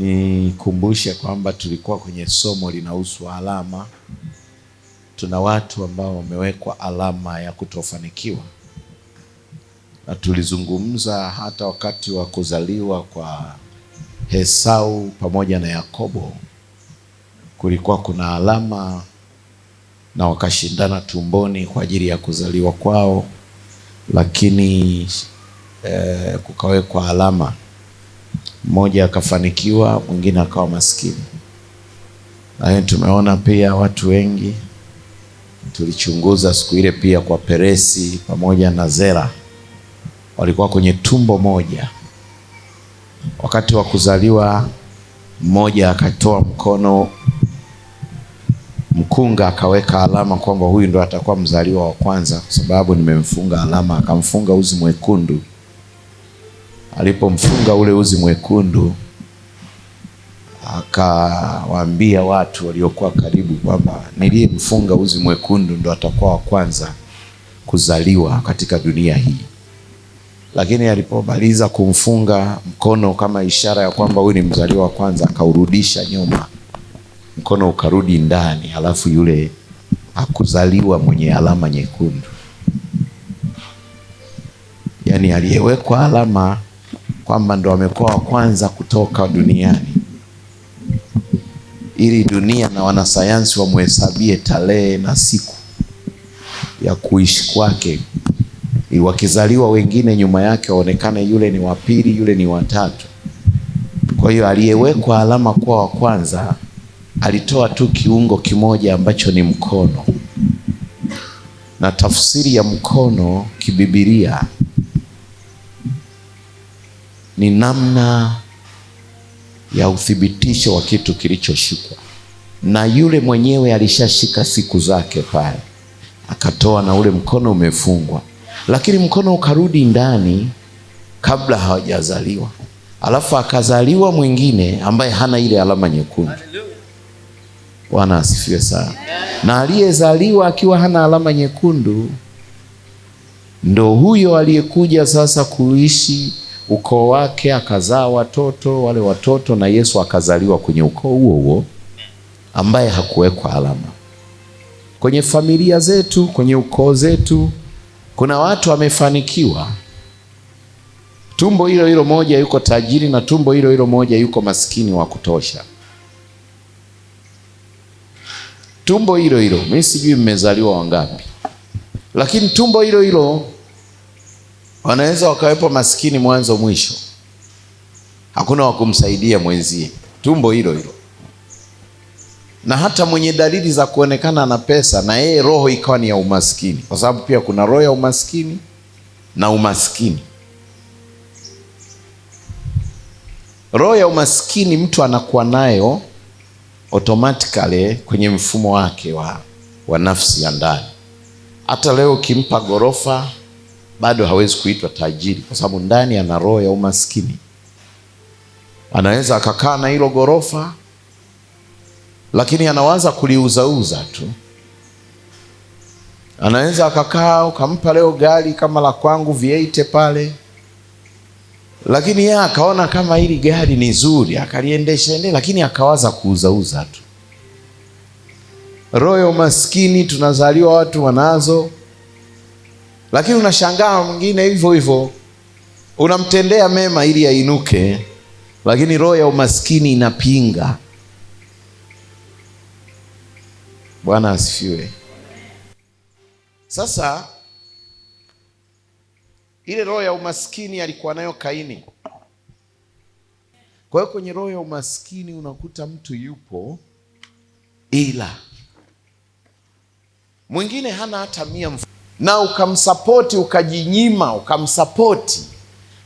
Nikumbushe kwamba tulikuwa kwenye somo linahusu alama. Tuna watu ambao wamewekwa alama ya kutofanikiwa, na tulizungumza hata wakati wa kuzaliwa kwa Esau pamoja na Yakobo kulikuwa kuna alama, na wakashindana tumboni kwa ajili ya kuzaliwa kwao, lakini kukawekwa alama. Mmoja akafanikiwa, mwingine akawa maskini. Na tumeona pia watu wengi, tulichunguza siku ile pia kwa Peresi pamoja na Zera, walikuwa kwenye tumbo moja. Wakati wa kuzaliwa mmoja akatoa mkono, mkunga akaweka alama kwamba huyu ndo atakuwa mzaliwa wa kwanza kwa sababu nimemfunga alama. Akamfunga uzi mwekundu. Alipomfunga ule uzi mwekundu, akawaambia watu waliokuwa karibu kwamba niliyemfunga uzi mwekundu ndo atakuwa wa kwanza kuzaliwa katika dunia hii. Lakini alipomaliza kumfunga mkono kama ishara ya kwamba huyu ni mzaliwa wa kwanza, akaurudisha nyuma, mkono ukarudi ndani, halafu yule hakuzaliwa mwenye alama nyekundu. Yaani aliyewekwa alama kwamba ndo amekuwa wa kwanza kutoka duniani, ili dunia na wanasayansi wamhesabie tarehe na siku ya kuishi kwake, ili wakizaliwa wengine nyuma yake waonekane yule ni wa pili, yule ni wa tatu. Kwa hiyo aliyewekwa alama kuwa wa kwanza alitoa tu kiungo kimoja ambacho ni mkono, na tafsiri ya mkono kibibilia ni namna ya uthibitisho wa kitu kilichoshikwa, na yule mwenyewe alishashika siku zake pale, akatoa na ule mkono umefungwa, lakini mkono ukarudi ndani kabla hawajazaliwa. Alafu akazaliwa mwingine ambaye hana ile alama nyekundu. Bwana asifiwe sana. Na aliyezaliwa akiwa hana alama nyekundu ndo huyo aliyekuja sasa kuishi ukoo wake, akazaa watoto, wale watoto na Yesu akazaliwa kwenye ukoo huo huo ambaye hakuwekwa alama. Kwenye familia zetu, kwenye ukoo zetu, kuna watu wamefanikiwa, tumbo hilo hilo moja yuko tajiri na tumbo hilo hilo moja yuko maskini wa kutosha. Tumbo hilo hilo, mimi sijui mmezaliwa wangapi, lakini tumbo hilo hilo wanaweza wakawepo maskini mwanzo mwisho, hakuna wa kumsaidia mwenzie. Tumbo hilo hilo, na hata mwenye dalili za kuonekana na pesa, na yeye roho ikawa ni ya umaskini, kwa sababu pia kuna roho ya umaskini na umaskini. Roho ya umaskini mtu anakuwa nayo automatically kwenye mfumo wake wa nafsi ya ndani. Hata leo ukimpa gorofa bado hawezi kuitwa tajiri, kwa sababu ndani ana roho ya umaskini. Anaweza akakaa na hilo gorofa, lakini anawaza kuliuzauza tu. Anaweza akakaa ukampa leo gari kama la kwangu V8 pale, lakini yeye akaona kama hili gari ni zuri, akaliendesha lakini akawaza kuuzauza tu. Roho ya umaskini tunazaliwa watu wanazo, lakini unashangaa mwingine hivyo hivyo unamtendea mema ili ainuke, lakini roho ya umaskini inapinga. Bwana asifiwe. Sasa ile roho ya umaskini alikuwa nayo Kaini. Kwa hiyo kwenye roho ya umaskini unakuta mtu yupo, ila mwingine hana hata 100, na ukamsapoti, ukajinyima, ukamsapoti,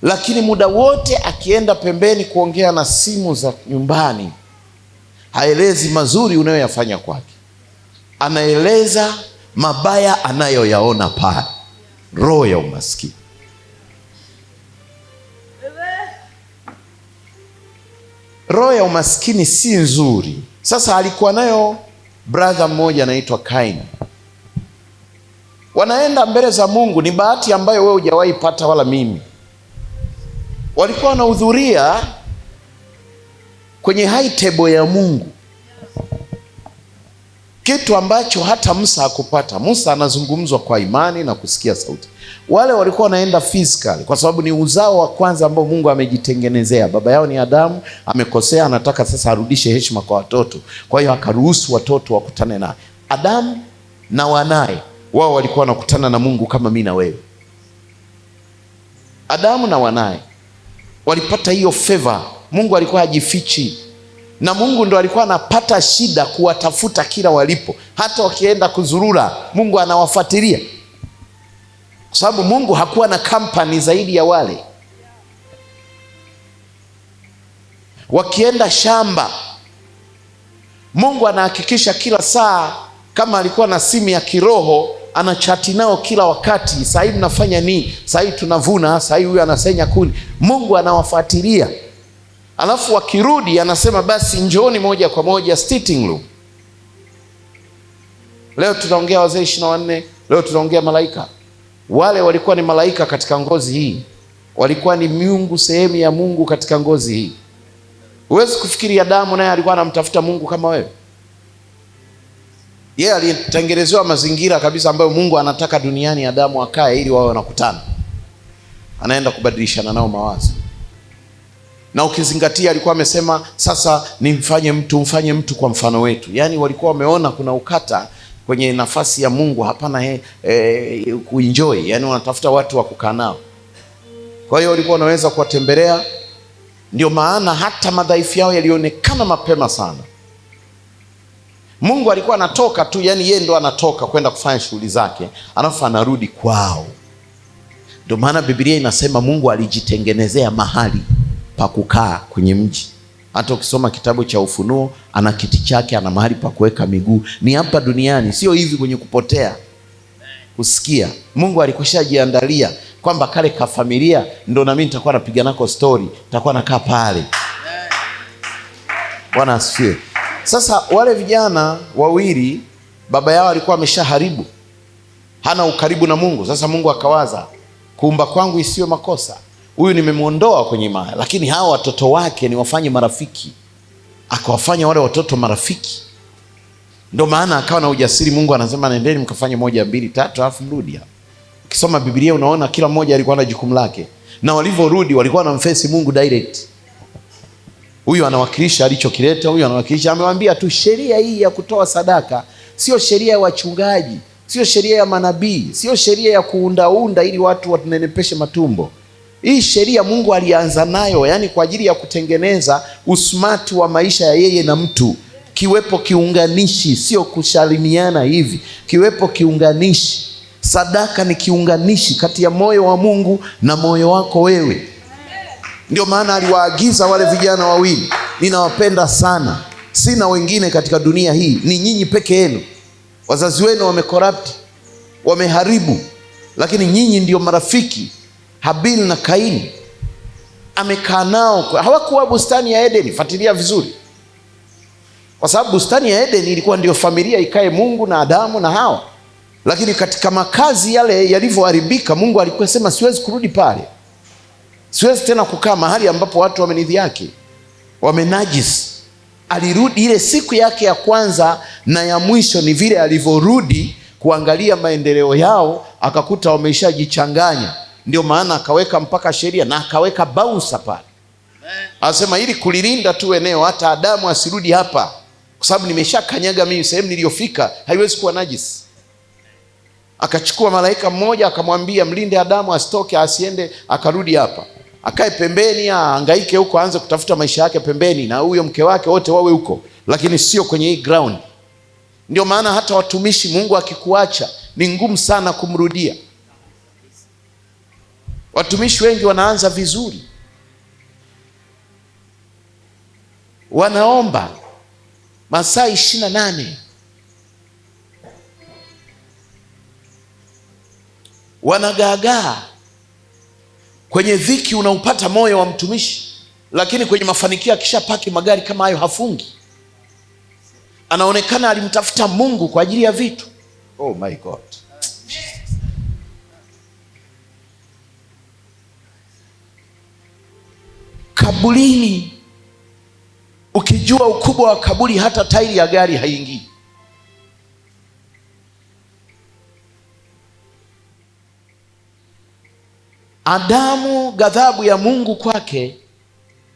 lakini muda wote akienda pembeni kuongea na simu za nyumbani, haelezi mazuri unayoyafanya kwake, anaeleza mabaya anayoyaona pale. Roho ya umaskini. Roho ya umaskini si nzuri. Sasa alikuwa nayo brother mmoja anaitwa Kaini. Wanaenda mbele za Mungu, ni bahati ambayo wewe hujawahi pata wala mimi. Walikuwa wanahudhuria kwenye high table ya Mungu, kitu ambacho hata Musa hakupata. Musa anazungumzwa kwa imani na kusikia sauti. Wale walikuwa wanaenda physical, kwa sababu ni uzao wa kwanza ambao Mungu amejitengenezea. Baba yao ni Adamu, amekosea, anataka sasa arudishe heshima kwa watoto. Kwa hiyo akaruhusu watoto wakutane naye. Adamu na wanaye wao walikuwa wanakutana na Mungu kama mimi na wewe. Adamu na wanaye walipata hiyo favor. Mungu alikuwa hajifichi, na Mungu ndo alikuwa anapata shida kuwatafuta kila walipo. Hata wakienda kuzurura, Mungu anawafuatilia, kwa sababu Mungu hakuwa na kampani zaidi ya wale. Wakienda shamba, Mungu anahakikisha kila saa, kama alikuwa na simu ya kiroho, anachati nao kila wakati. Sasa hivi mnafanya nini? Sasa hivi tunavuna, sasa hivi huyu anasenya kuni. Mungu anawafuatilia. Alafu wakirudi anasema basi njooni moja kwa moja sitting room. Leo tunaongea wazee 24, leo tunaongea malaika. Wale walikuwa ni malaika katika ngozi hii, walikuwa ni miungu, sehemu ya Mungu katika ngozi hii. Huwezi kufikiri Adamu naye alikuwa anamtafuta Mungu kama wewe. Yeye alitengenezewa mazingira kabisa ambayo Mungu anataka duniani Adamu akae ili wawe wanakutana. Anaenda kubadilishana nao mawazo. Na ukizingatia alikuwa amesema sasa mfanye mtu kwa mfano wetu. Yaani walikuwa wameona kuna ukata kwenye nafasi ya Mungu, hapana kuenjoy. Yaani wanatafuta watu wa kukaa nao. Kwa hiyo walikuwa wanaweza kuwatembelea. Ndio maana hata madhaifu yao yalionekana mapema sana. Mungu alikuwa anatoka tu, yani yeye ndo anatoka kwenda kufanya shughuli zake, alafu anarudi kwao. Ndio maana Biblia inasema Mungu alijitengenezea mahali pa kukaa kwenye mji. Hata ukisoma kitabu cha Ufunuo, ana kiti chake, ana mahali pa kuweka miguu. Ni hapa duniani, sio hivi kwenye kupotea. Usikia, Mungu alikushajiandalia kwamba kale ka familia ndo na mimi nitakuwa napiga nako story, nitakuwa nakaa pale. Bwana asifiwe. Sasa wale vijana wawili, baba yao alikuwa ameshaharibu, hana ukaribu na Mungu. Sasa Mungu akawaza, kuumba kwangu isiyo makosa, huyu nimemuondoa kwenye maya, lakini hawa watoto wake ni wafanye marafiki. Akawafanya wale watoto marafiki. Ndio maana akawa na ujasiri. Mungu anasema nendeni mkafanye 1, 2, 3 alafu mrudi hapa. Ukisoma Biblia unaona kila mmoja alikuwa na jukumu lake, na walivyorudi walikuwa wanamfesi Mungu direct. Huyu anawakilisha alichokileta, huyu anawakilisha. Amewambia tu sheria hii ya kutoa sadaka sio sheria ya wachungaji, sio sheria ya manabii, sio sheria ya kuundaunda ili watu watunenepeshe matumbo. Hii sheria Mungu alianza nayo, yani kwa ajili ya kutengeneza usmati wa maisha ya yeye na mtu. Kiwepo kiunganishi, sio kusalimiana hivi. Kiwepo kiunganishi. Sadaka ni kiunganishi kati ya moyo wa Mungu na moyo wako wewe. Ndio maana aliwaagiza wale vijana wawili, ninawapenda sana, sina wengine katika dunia hii, ni nyinyi peke yenu. Wazazi wenu wamecorrupt, wameharibu, lakini nyinyi ndio marafiki. Habili na Kaini amekaa nao, hawakuwa bustani ya Edeni. Fuatilia vizuri, kwa sababu bustani ya Edeni ilikuwa ndio familia ikae Mungu na Adamu na Hawa. Lakini katika makazi yale yalivyoharibika, Mungu alikuwa sema siwezi kurudi pale. Siwezi tena kukaa mahali ambapo watu wamenidhihaki, wamenajisi. Alirudi ile siku yake ya kwanza na ya mwisho, ni vile alivyorudi kuangalia maendeleo yao, akakuta wameshajichanganya. Ndio maana akaweka mpaka sheria na akaweka bausa pale. Anasema ili kulilinda tu eneo, hata Adamu asirudi hapa, kwa sababu nimeshakanyaga mimi sehemu niliyofika, haiwezi kuwa najisi. Akachukua malaika mmoja akamwambia mlinde Adamu asitoke, asiende akarudi hapa, akae pembeni, ahangaike huko, aanze kutafuta maisha yake pembeni, na huyo mke wake wote wawe huko, lakini sio kwenye hii ground. Ndio maana hata watumishi, Mungu akikuacha ni ngumu sana kumrudia. Watumishi wengi wanaanza vizuri, wanaomba masaa 28, wanagaagaa. Kwenye dhiki unaupata moyo wa mtumishi, lakini kwenye mafanikio akishapaki magari kama hayo hafungi. Anaonekana alimtafuta Mungu kwa ajili ya vitu. Oh my God. Kaburini Ukijua ukubwa wa kaburi, hata tairi ya gari haingii. Adamu, ghadhabu ya Mungu kwake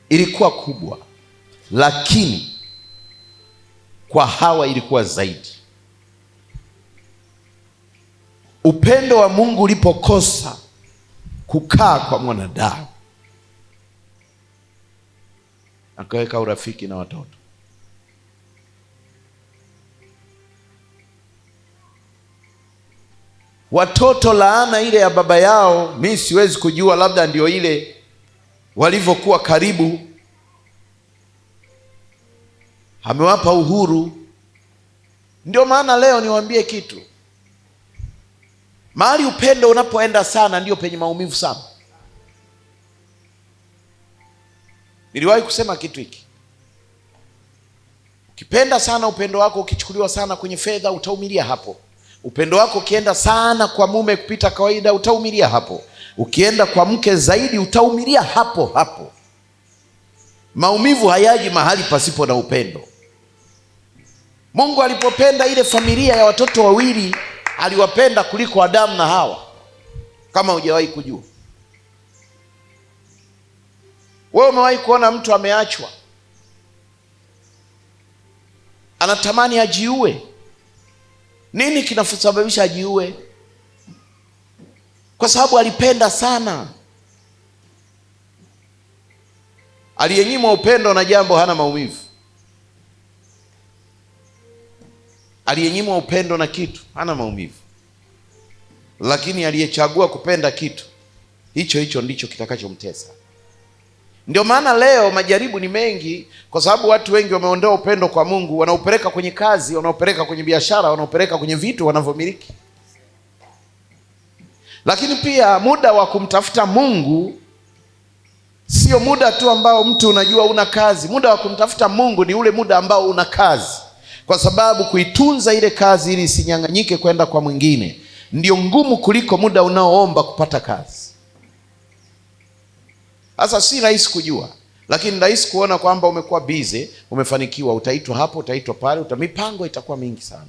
ilikuwa kubwa, lakini kwa Hawa ilikuwa zaidi. Upendo wa Mungu ulipokosa kukaa kwa mwanadamu, akaweka urafiki na watoto. Watoto, laana ile ya baba yao, mimi siwezi kujua, labda ndio ile walivyokuwa karibu, amewapa uhuru. Ndio maana leo niwaambie kitu, mahali upendo unapoenda sana ndio penye maumivu sana. Niliwahi kusema kitu hiki, ukipenda sana, upendo wako ukichukuliwa sana kwenye fedha, utaumilia hapo. Upendo wako ukienda sana kwa mume kupita kawaida, utaumilia hapo. Ukienda kwa mke zaidi, utaumilia hapo hapo. Maumivu hayaji mahali pasipo na upendo. Mungu alipopenda ile familia ya watoto wawili, aliwapenda kuliko Adamu na Hawa, kama hujawahi kujua. Wewe umewahi kuona mtu ameachwa anatamani ajiue? Nini kinasababisha ajiue? Kwa sababu alipenda sana. Aliyenyimwa upendo na jambo hana maumivu. Aliyenyimwa upendo na kitu hana maumivu, lakini aliyechagua kupenda kitu hicho ndicho kitakachomtesa. Ndio maana leo majaribu ni mengi, kwa sababu watu wengi wameondoa upendo kwa Mungu, wanaupeleka kwenye kazi, wanaupeleka kwenye biashara, wanaupeleka kwenye vitu wanavyomiliki. Lakini pia muda wa kumtafuta Mungu sio muda tu ambao mtu unajua una kazi. Muda wa kumtafuta Mungu ni ule muda ambao una kazi, kwa sababu kuitunza ile kazi ili isinyang'anyike kwenda kwa mwingine ndio ngumu kuliko muda unaoomba kupata kazi. Sasa si rahisi kujua, lakini rahisi kuona kwamba umekuwa busy, umefanikiwa, utaitwa hapo, utaitwa pale, mipango itakuwa mingi sana.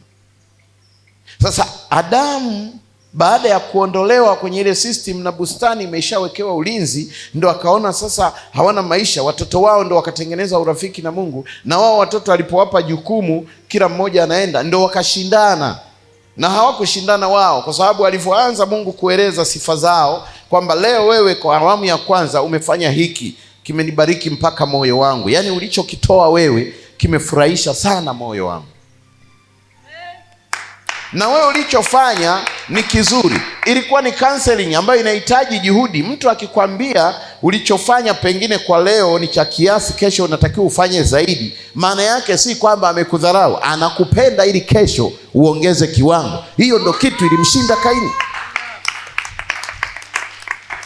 Sasa Adamu baada ya kuondolewa kwenye ile system na bustani imeshawekewa ulinzi, ndo akaona sasa hawana maisha. Watoto wao ndo wakatengeneza urafiki na Mungu, na wao watoto alipowapa jukumu, kila mmoja anaenda, ndo wakashindana. Na hawakushindana wao, kwa sababu alivyoanza Mungu kueleza sifa zao kwamba leo wewe kwa awamu ya kwanza umefanya hiki, kimenibariki mpaka moyo wangu. Yaani ulichokitoa wewe kimefurahisha sana moyo wangu, na wewe ulichofanya ni kizuri. Ilikuwa ni counseling ambayo inahitaji juhudi. Mtu akikwambia ulichofanya pengine kwa leo ni cha kiasi, kesho unatakiwa ufanye zaidi, maana yake si kwamba amekudharau, anakupenda ili kesho uongeze kiwango. Hiyo ndo kitu ilimshinda Kaini.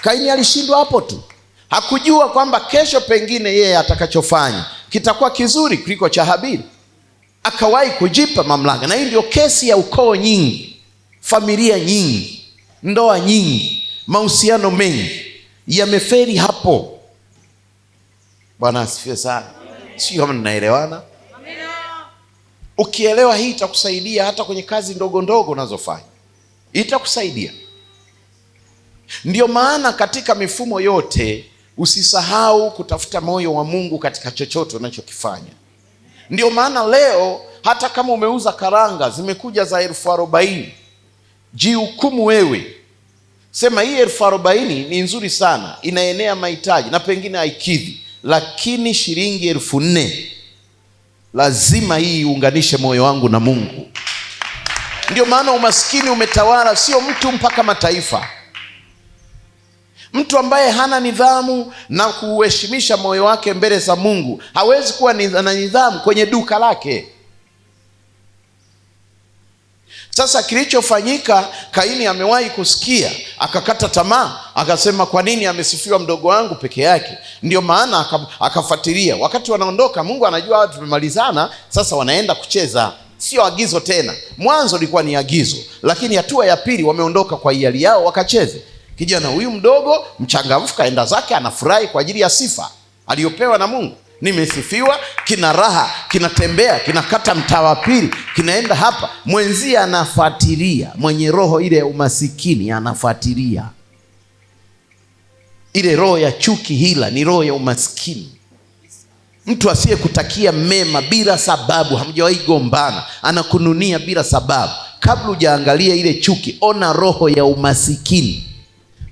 Kaini alishindwa hapo tu, hakujua kwamba kesho pengine yeye atakachofanya kitakuwa kizuri kuliko cha Habili. Akawahi kujipa mamlaka. Na hii ndio kesi ya ukoo nyingi, familia nyingi, ndoa nyingi, mahusiano mengi yameferi hapo. Bwana asifiwe sana. Sio kama mnaelewana? Ukielewa hii itakusaidia hata kwenye kazi ndogo ndogo unazofanya, itakusaidia. Ndio maana katika mifumo yote usisahau kutafuta moyo wa Mungu katika chochote unachokifanya. Ndio maana leo hata kama umeuza karanga zimekuja za 40,000, jihukumu wewe. Sema hii 40,000 ni nzuri sana, inaenea mahitaji na pengine haikidhi, lakini shilingi 4,000 lazima hii iunganishe moyo wangu na Mungu. Ndio maana umaskini umetawala, sio mtu mpaka mataifa. Mtu ambaye hana nidhamu na kuheshimisha moyo wake mbele za Mungu hawezi kuwa na nidhamu kwenye duka lake. Sasa kilichofanyika, Kaini amewahi kusikia, akakata tamaa, akasema kwa nini amesifiwa mdogo wangu peke yake? Ndio maana akafuatilia. Wakati wanaondoka, Mungu anajua watu tumemalizana, sasa wanaenda kucheza. Sio agizo tena. Mwanzo lilikuwa ni agizo, lakini hatua ya pili wameondoka kwa hiari yao wakacheze. Kijana huyu mdogo mchangamfu kaenda zake, anafurahi kwa ajili ya sifa aliyopewa na Mungu. nimesifiwa, kina raha, kinatembea, kinakata mtaa wa pili, kinaenda hapa. Mwenzie anafuatilia, mwenye roho ile ya umasikini anafuatilia. Ile roho ya chuki, hila, ni roho ya umasikini. Mtu asiyekutakia mema bila sababu, hamjawahi gombana, anakununia bila sababu. Kabla hujaangalia ile chuki, ona roho ya umasikini.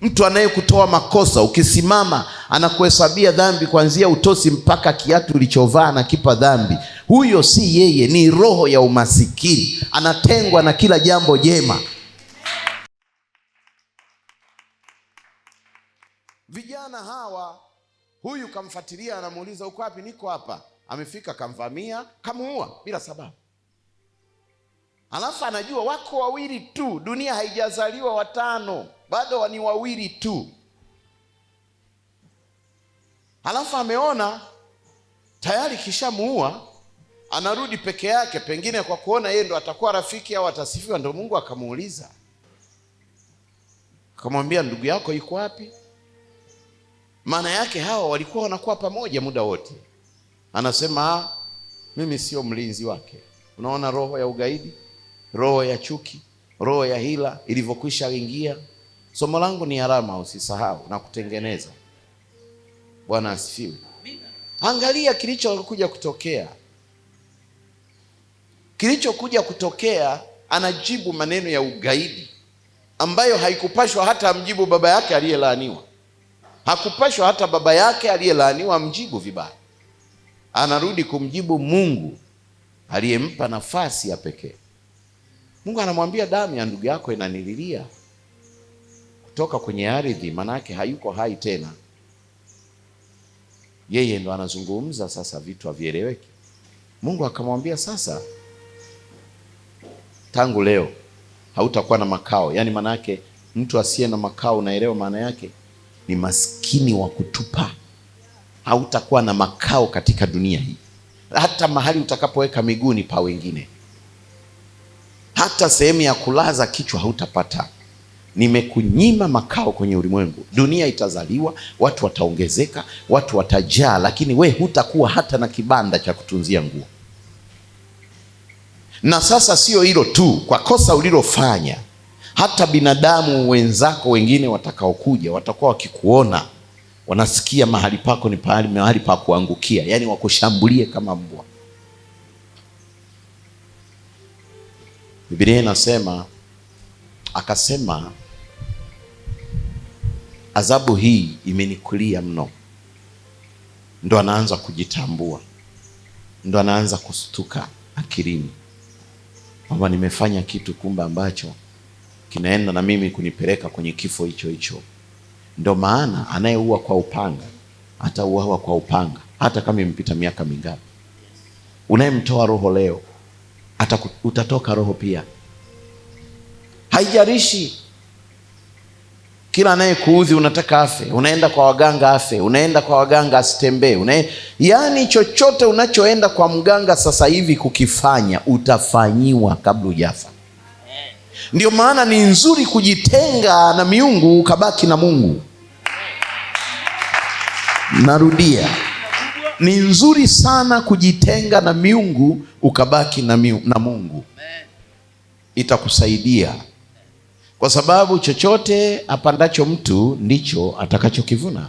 Mtu anayekutoa makosa, ukisimama anakuhesabia dhambi kuanzia utosi mpaka kiatu ulichovaa anakipa dhambi. Huyo si yeye, ni roho ya umasikini, anatengwa na kila jambo jema. Vijana hawa, huyu kamfuatilia, anamuuliza uko wapi? Niko hapa. Amefika, kamvamia, kamuua bila sababu. Alafu anajua wako wawili tu, dunia haijazaliwa watano, bado ni wawili tu. Alafu ameona tayari kishamuua, anarudi peke yake, pengine kwa kuona yeye ndo atakuwa rafiki au atasifiwa. Ndo Mungu akamuuliza, akamwambia ndugu yako yuko wapi? Maana yake hawa walikuwa wanakuwa pamoja muda wote. Anasema mimi sio mlinzi wake. Unaona roho ya ugaidi, roho ya chuki, roho ya hila ilivyokwisha ingia. Somo langu ni alama, usisahau na kutengeneza. Bwana asifiwe. Angalia kilichokuja kutokea. Kilichokuja kutokea, anajibu maneno ya ugaidi ambayo haikupashwa hata amjibu baba yake aliyelaaniwa. Hakupashwa hata baba yake aliyelaaniwa amjibu vibaya. Anarudi kumjibu Mungu aliyempa nafasi ya pekee. Mungu anamwambia damu ya ndugu yako inanililia kutoka kwenye ardhi, manake hayuko hai tena. Yeye ndo anazungumza sasa, vitu havieleweki. Mungu akamwambia sasa, tangu leo hautakuwa na makao. Yaani manake mtu asiye na makao, unaelewa maana yake? Ni maskini wa kutupa. Hautakuwa na makao katika dunia hii. Hata mahali utakapoweka miguu ni pa wengine. Hata sehemu ya kulaza kichwa hautapata. Nimekunyima makao kwenye ulimwengu. Dunia itazaliwa, watu wataongezeka, watu watajaa, lakini we hutakuwa hata na kibanda cha kutunzia nguo. Na sasa sio hilo tu, kwa kosa ulilofanya, hata binadamu wenzako wengine watakaokuja watakuwa wakikuona, wanasikia mahali pako ni mahali pa kuangukia, yaani wakushambulie kama mbwa. Biblia inasema, akasema adhabu hii imenikulia mno. Ndo anaanza kujitambua, ndo anaanza kustuka akilini kwamba nimefanya kitu kumbe ambacho kinaenda na mimi kunipeleka kwenye kifo hicho hicho. Ndo maana anayeua kwa upanga atauawa kwa upanga, hata kama imepita miaka mingapi. Unayemtoa roho leo, utatoka roho pia. Haijalishi. Kila anayekuudhi unataka afe, unaenda kwa waganga afe, unaenda kwa waganga asitembee, yaani chochote unachoenda kwa mganga sasa hivi kukifanya, utafanyiwa kabla hujafa. Ndio maana ni nzuri kujitenga na miungu ukabaki na Mungu. Narudia, ni nzuri sana kujitenga na miungu ukabaki na Mungu. Itakusaidia, kwa sababu chochote apandacho mtu ndicho atakachokivuna.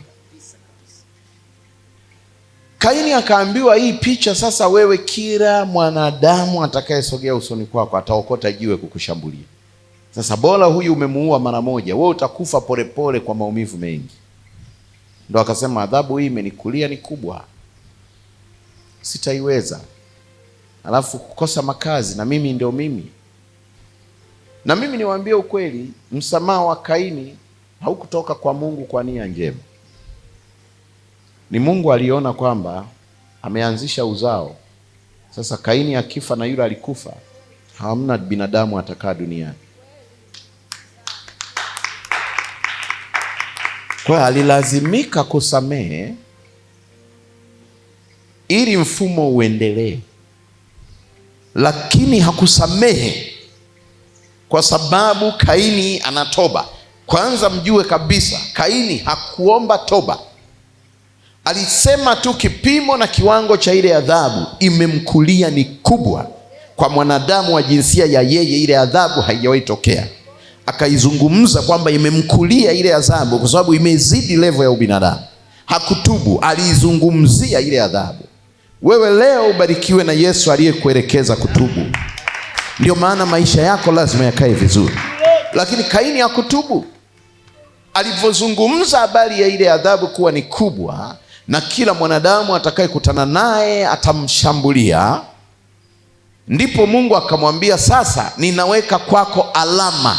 Kaini akaambiwa hii picha sasa, wewe kila mwanadamu atakayesogea usoni kwako ataokota jiwe kukushambulia. Sasa bora huyu umemuua mara moja, wewe utakufa polepole kwa maumivu mengi. Ndo akasema adhabu hii imenikulia ni kubwa, sitaiweza. Alafu kukosa makazi, na mimi ndio mimi. Na mimi niwaambie ukweli, msamaha wa Kaini haukutoka kwa Mungu kwa nia njema. Ni Mungu aliona kwamba ameanzisha uzao. Sasa Kaini akifa na yule alikufa, hamna binadamu atakaa duniani. Kwa hiyo alilazimika kusamehe ili mfumo uendelee. Lakini hakusamehe kwa sababu Kaini anatoba. Kwanza mjue kabisa, Kaini hakuomba toba. Alisema tu kipimo na kiwango cha ile adhabu imemkulia ni kubwa kwa mwanadamu wa jinsia ya yeye, ile adhabu haijawahi tokea. Akaizungumza kwamba imemkulia ile adhabu kwa sababu imezidi level ya ubinadamu. Hakutubu, aliizungumzia ile adhabu. Wewe leo ubarikiwe na Yesu aliyekuelekeza kutubu. Ndio maana maisha yako lazima yakae vizuri. Lakini Kaini hakutubu. Alivyozungumza habari ya ile adhabu kuwa ni kubwa na kila mwanadamu atakayekutana naye atamshambulia, ndipo Mungu akamwambia, sasa ninaweka kwako alama.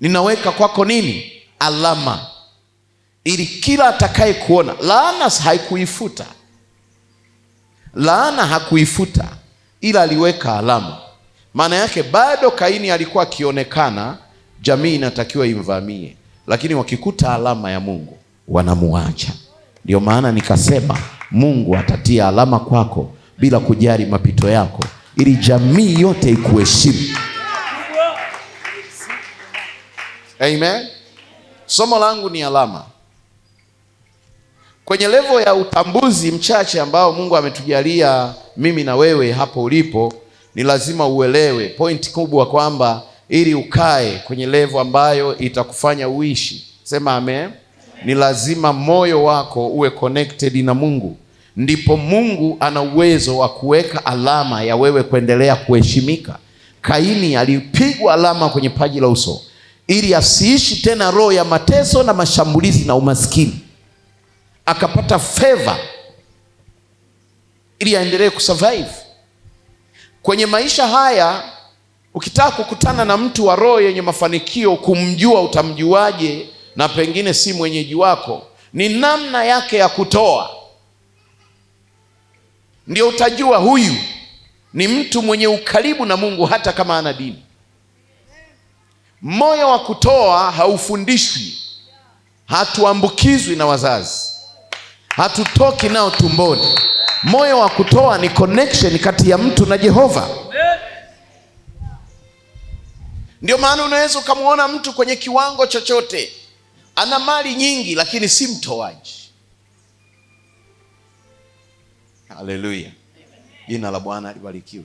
Ninaweka kwako nini? Alama. Ili kila atakaye kuona. Laana haikuifuta. Laana hakuifuta, ila aliweka alama. Maana yake bado Kaini alikuwa akionekana, jamii inatakiwa imvamie, lakini wakikuta alama ya Mungu wanamuacha. Ndio maana nikasema Mungu atatia alama kwako bila kujali mapito yako, ili jamii yote ikuheshimu. Amen. Somo langu ni alama. Kwenye level ya utambuzi mchache ambao Mungu ametujalia mimi na wewe hapo ulipo, ni lazima uelewe point kubwa kwamba ili ukae kwenye level ambayo itakufanya uishi. Sema amen. Ni lazima moyo wako uwe connected na Mungu. Ndipo Mungu ana uwezo wa kuweka alama ya wewe kuendelea kuheshimika. Kaini alipigwa alama kwenye paji la uso ili asiishi tena roho ya mateso na mashambulizi na umaskini. Akapata favor ili aendelee kusurvive. Kwenye maisha haya, ukitaka kukutana na mtu wa roho yenye mafanikio, kumjua utamjuaje na pengine si mwenyeji wako? Ni namna yake ya kutoa. Ndio utajua huyu ni mtu mwenye ukaribu na Mungu hata kama ana dini. Moyo wa kutoa haufundishwi. Hatuambukizwi na wazazi. Hatutoki nao tumboni. Moyo wa kutoa ni connection kati ya mtu na Jehova. Ndio maana unaweza ukamwona mtu kwenye kiwango chochote, ana mali nyingi, lakini si mtoaji. Haleluya. Jina la Bwana libarikiwe.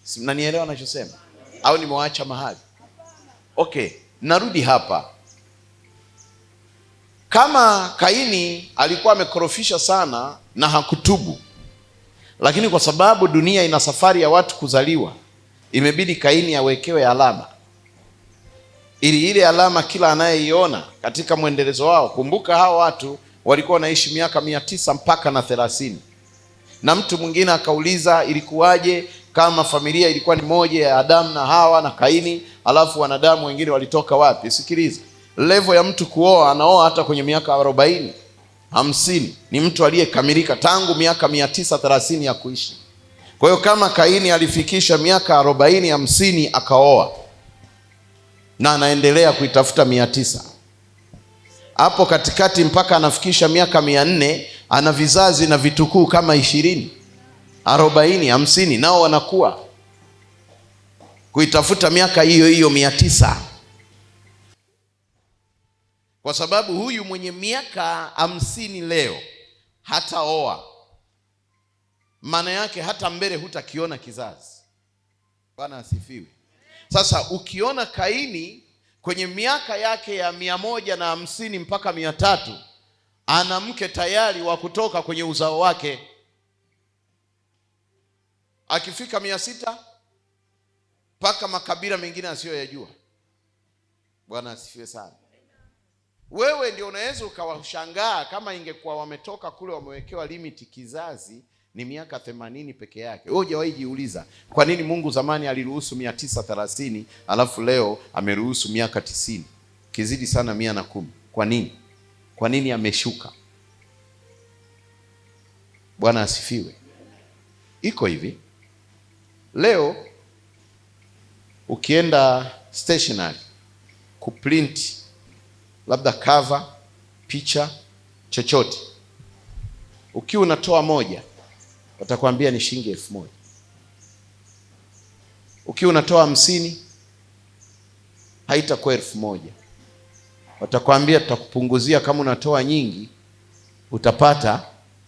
Si mnanielewa ninachosema au nimewaacha mahali? Okay, narudi hapa. Kama Kaini alikuwa amekorofisha sana na hakutubu, lakini kwa sababu dunia ina safari ya watu kuzaliwa, imebidi Kaini awekewe alama, ili ile alama kila anayeiona katika mwendelezo wao. Kumbuka hao watu walikuwa wanaishi miaka 900 mpaka na 30. Na mtu mwingine akauliza, ilikuwaje kama familia ilikuwa ni moja ya Adamu na Hawa na Kaini, alafu wanadamu wengine walitoka wapi? Sikiliza, level ya mtu kuoa, anaoa hata kwenye miaka 40, 50. Ni mtu aliyekamilika tangu miaka 930 ya kuishi. Kwa hiyo kama Kaini alifikisha miaka 40, 50 akaoa na anaendelea kuitafuta 900, hapo katikati mpaka anafikisha miaka 400, ana vizazi na vitukuu kama 20, 40, 50, nao wanakuwa kuitafuta miaka hiyo hiyo 900. Kwa sababu huyu mwenye miaka 50 leo hataoa, maana yake hata mbele hutakiona kizazi. Bwana asifiwe. Sasa ukiona Kaini kwenye miaka yake ya 150 mpaka 300, ana mke tayari wa kutoka kwenye uzao wake. Akifika 600 mpaka makabila mengine asiyoyajua. Bwana asifiwe sana. Wewe ndio unaweza ukawashangaa kama ingekuwa wametoka kule wamewekewa limiti kizazi ni miaka 80 peke yake. Wewe hujawahi jiuliza kwa nini Mungu zamani aliruhusu 930 alafu leo ameruhusu miaka 90, kizidi sana 110? Kwa nini? Kwa nini ameshuka? Bwana asifiwe. Iko hivi, leo ukienda stationery kuprint labda cover, picha, chochote, ukiwa unatoa moja watakwambia ni shilingi 1000. Ukiwa unatoa 50 haitakuwa 1000. watakwambia tutakupunguzia, kama unatoa nyingi utapata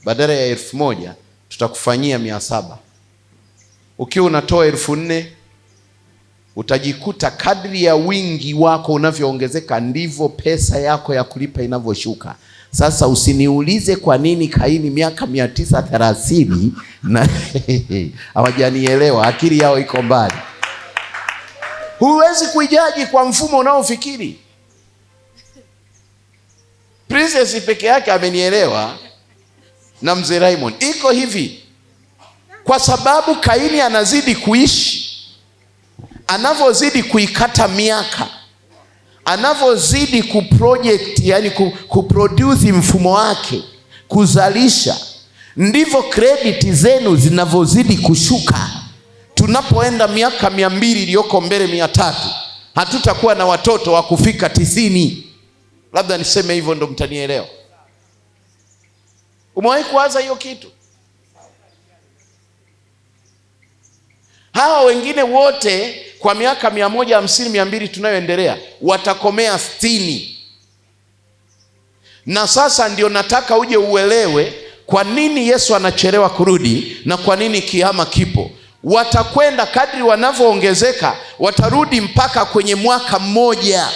badala ya 1,000 tutakufanyia 700. Ukiwa unatoa 4,000 utajikuta kadri ya wingi wako unavyoongezeka ndivyo pesa yako ya kulipa inavyoshuka. Sasa usiniulize kwa nini Kaini miaka 930 na hawajanielewa, akili yao iko mbali. Huwezi kuijaji kwa mfumo unaofikiri. Princess peke yake amenielewa na mzee Raymond. Iko hivi, kwa sababu Kaini anazidi kuishi, anavyozidi kuikata miaka, anavyozidi kuproject, yani kuproduce mfumo wake, kuzalisha, ndivyo credit zenu zinavyozidi kushuka. Tunapoenda miaka 200 iliyoko mbele, 300, hatutakuwa na watoto wa kufika 90. Labda niseme hivyo ndo mtanielewa. Umewahi kuwaza hiyo kitu? Hawa wengine wote kwa miaka 150, 200 tunayoendelea watakomea 60. Na sasa ndio nataka uje uelewe kwa nini Yesu anachelewa kurudi na kwa nini kiama kipo. Watakwenda kadri wanavyoongezeka, watarudi mpaka kwenye mwaka mmoja.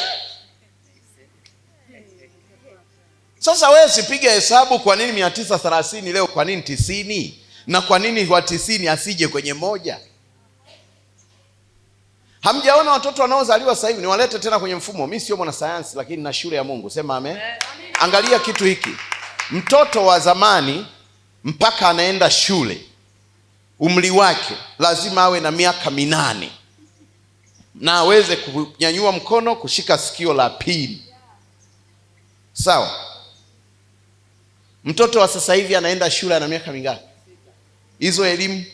Sasa wewe sipiga hesabu, kwa nini 930 leo, kwa nini 90, na kwa nini wa 90 asije kwenye moja? Hamjaona watoto wanaozaliwa sasa hivi? Niwalete tena kwenye mfumo. Mimi sio mwanasayansi, lakini na shule ya Mungu. Sema amen. Angalia kitu hiki. Mtoto wa zamani mpaka anaenda shule, umri wake lazima awe na miaka 8 na aweze kunyanyua mkono, kushika sikio la pili. Sawa? Mtoto wa sasa hivi anaenda shule ana miaka mingapi? Hizo elimu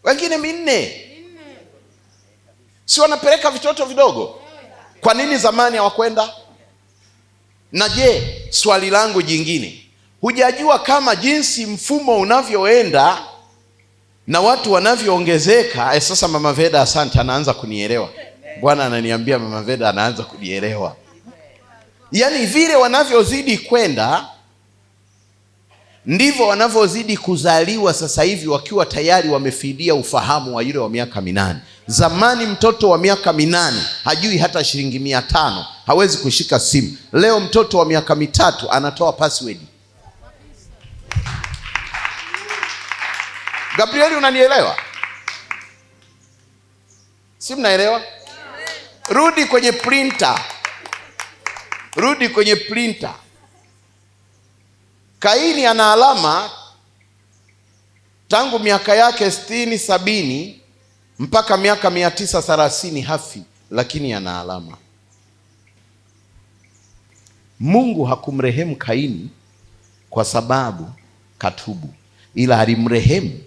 wengine 4. Si wanapeleka vitoto vidogo? Kwa nini zamani hawakwenda? Na je, swali langu jingine, hujajua kama jinsi mfumo unavyoenda na watu wanavyoongezeka? Sasa Mama Veda, asante, anaanza kunielewa. Bwana ananiambia Mama Veda anaanza kunielewa. Yaani vile wanavyozidi kwenda ndivyo wanavyozidi kuzaliwa sasa hivi wakiwa tayari wamefidia ufahamu wa yule wa miaka 8. Zamani mtoto wa miaka 8 hajui hata shilingi 500, hawezi kushika simu. Leo mtoto wa miaka 3 anatoa password. Gabrieli, unanielewa? Si mnaelewa? Rudi kwenye printer. Rudi kwenye printer. Kaini ana alama tangu miaka yake 60, 70 mpaka miaka 930 hafi, lakini ana alama. Mungu hakumrehemu Kaini kwa sababu katubu, ila alimrehemu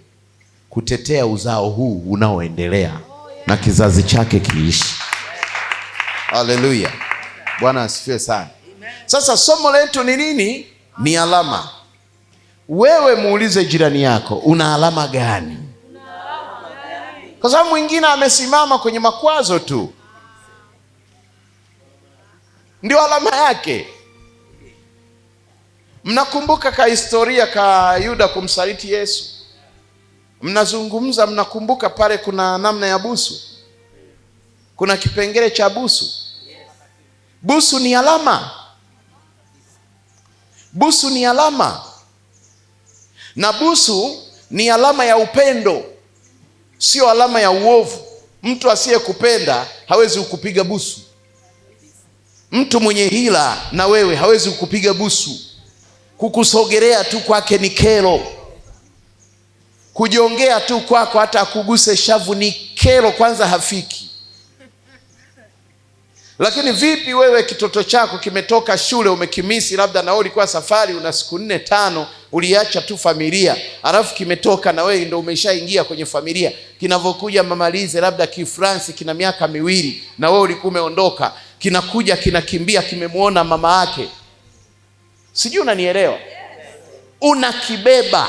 kutetea uzao huu unaoendelea na kizazi chake kiishi. Haleluya. Bwana asifiwe sana. Sasa somo letu ni nini? Ni alama. Wewe muulize jirani yako, una alama gani? Kwa sababu mwingine amesimama kwenye makwazo tu, ndio alama yake. Mnakumbuka ka historia ka Yuda kumsaliti Yesu? Mnazungumza, mnakumbuka pale kuna namna ya busu, kuna kipengele cha busu. Busu ni alama. Busu ni alama, na busu ni alama ya upendo, sio alama ya uovu. Mtu asiyekupenda hawezi kukupiga busu. Mtu mwenye hila na wewe hawezi kukupiga busu. Kukusogelea tu kwake ni kero. Kujiongea tu kwako hata akuguse shavu ni kero, kwanza hafiki. Lakini vipi wewe kitoto chako kimetoka shule, umekimisi, labda na wewe ulikuwa safari, una siku 4, 5, uliacha tu familia, alafu kimetoka na wewe ndio umeshaingia kwenye familia. Kinavyokuja mamalize labda Kifransi, kina miaka 2 na wewe ulikuwa umeondoka, kinakuja kinakimbia, kimemuona mama yake. Sijui unanielewa? Unakibeba,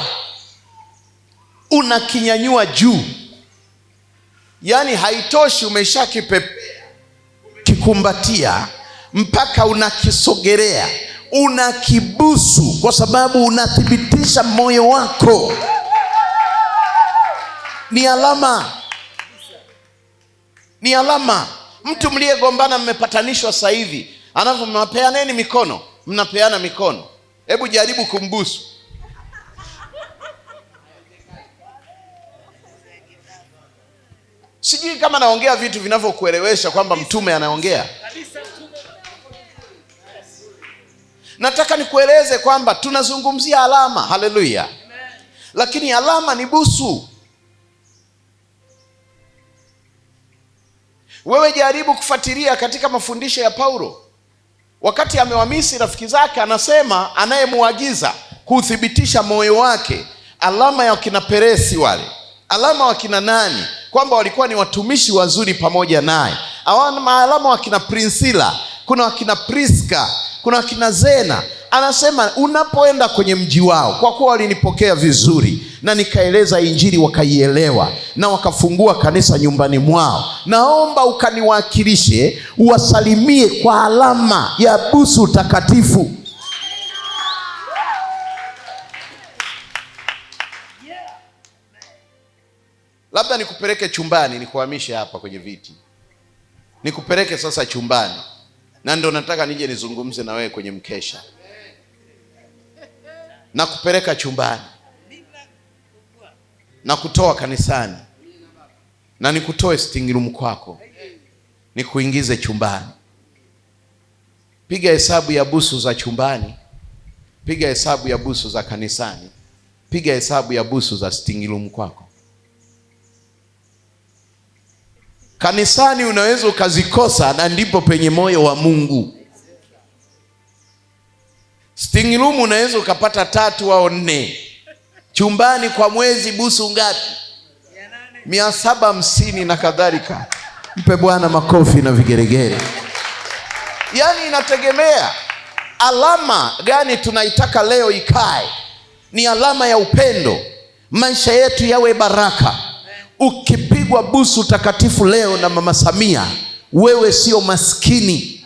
unakinyanyua juu. Yaani haitoshi umeshakipepea, kikumbatia, mpaka unakisogelea, unakibusu, kwa sababu unathibitisha moyo wako. Ni alama, ni alama. Mtu mliyegombana mmepatanishwa sasa hivi, alafu mnapeaneni mikono, mnapeana mikono, hebu jaribu kumbusu. Sijui kama naongea vitu vinavyokuelewesha kwamba mtume anaongea. Nataka nikueleze kwamba tunazungumzia alama. Haleluya. Lakini alama ni busu. Wewe jaribu kufuatilia katika mafundisho ya Paulo. Wakati amewamisi rafiki zake, anasema anayemuagiza kuthibitisha moyo wake, alama ya wakina Peresi wale, alama wakina nani, kwamba walikuwa ni watumishi wazuri pamoja naye. Alama wakina Priscilla, kuna wakina Priska, kuna wakina Zena. Anasema unapoenda kwenye mji wao, kwa kuwa walinipokea vizuri na nikaeleza injili wakaielewa na wakafungua kanisa nyumbani mwao, naomba ukaniwakilishe, uwasalimie kwa alama ya busu takatifu. Labda nikupeleke chumbani, nikuhamishe hapa kwenye viti, nikupeleke sasa chumbani, na ndo nataka nije nizungumze na wewe kwenye mkesha. Na kupeleka chumbani na kutoa kanisani na nikutoe sitting room kwako, nikuingize chumbani. Piga hesabu ya busu za chumbani, piga hesabu ya busu za kanisani, piga hesabu ya busu za sitting room kwako. Kanisani unaweza ukazikosa, na ndipo penye moyo wa Mungu. Sitting room unaweza ukapata 3 au 4. Chumbani kwa mwezi busu ngapi? 750 na kadhalika. Mpe Bwana makofi na vigeregere. Yaani inategemea alama gani tunaitaka leo ikae. Ni alama ya upendo, maisha yetu yawe baraka. Ukipigwa busu takatifu leo na Mama Samia, wewe sio maskini.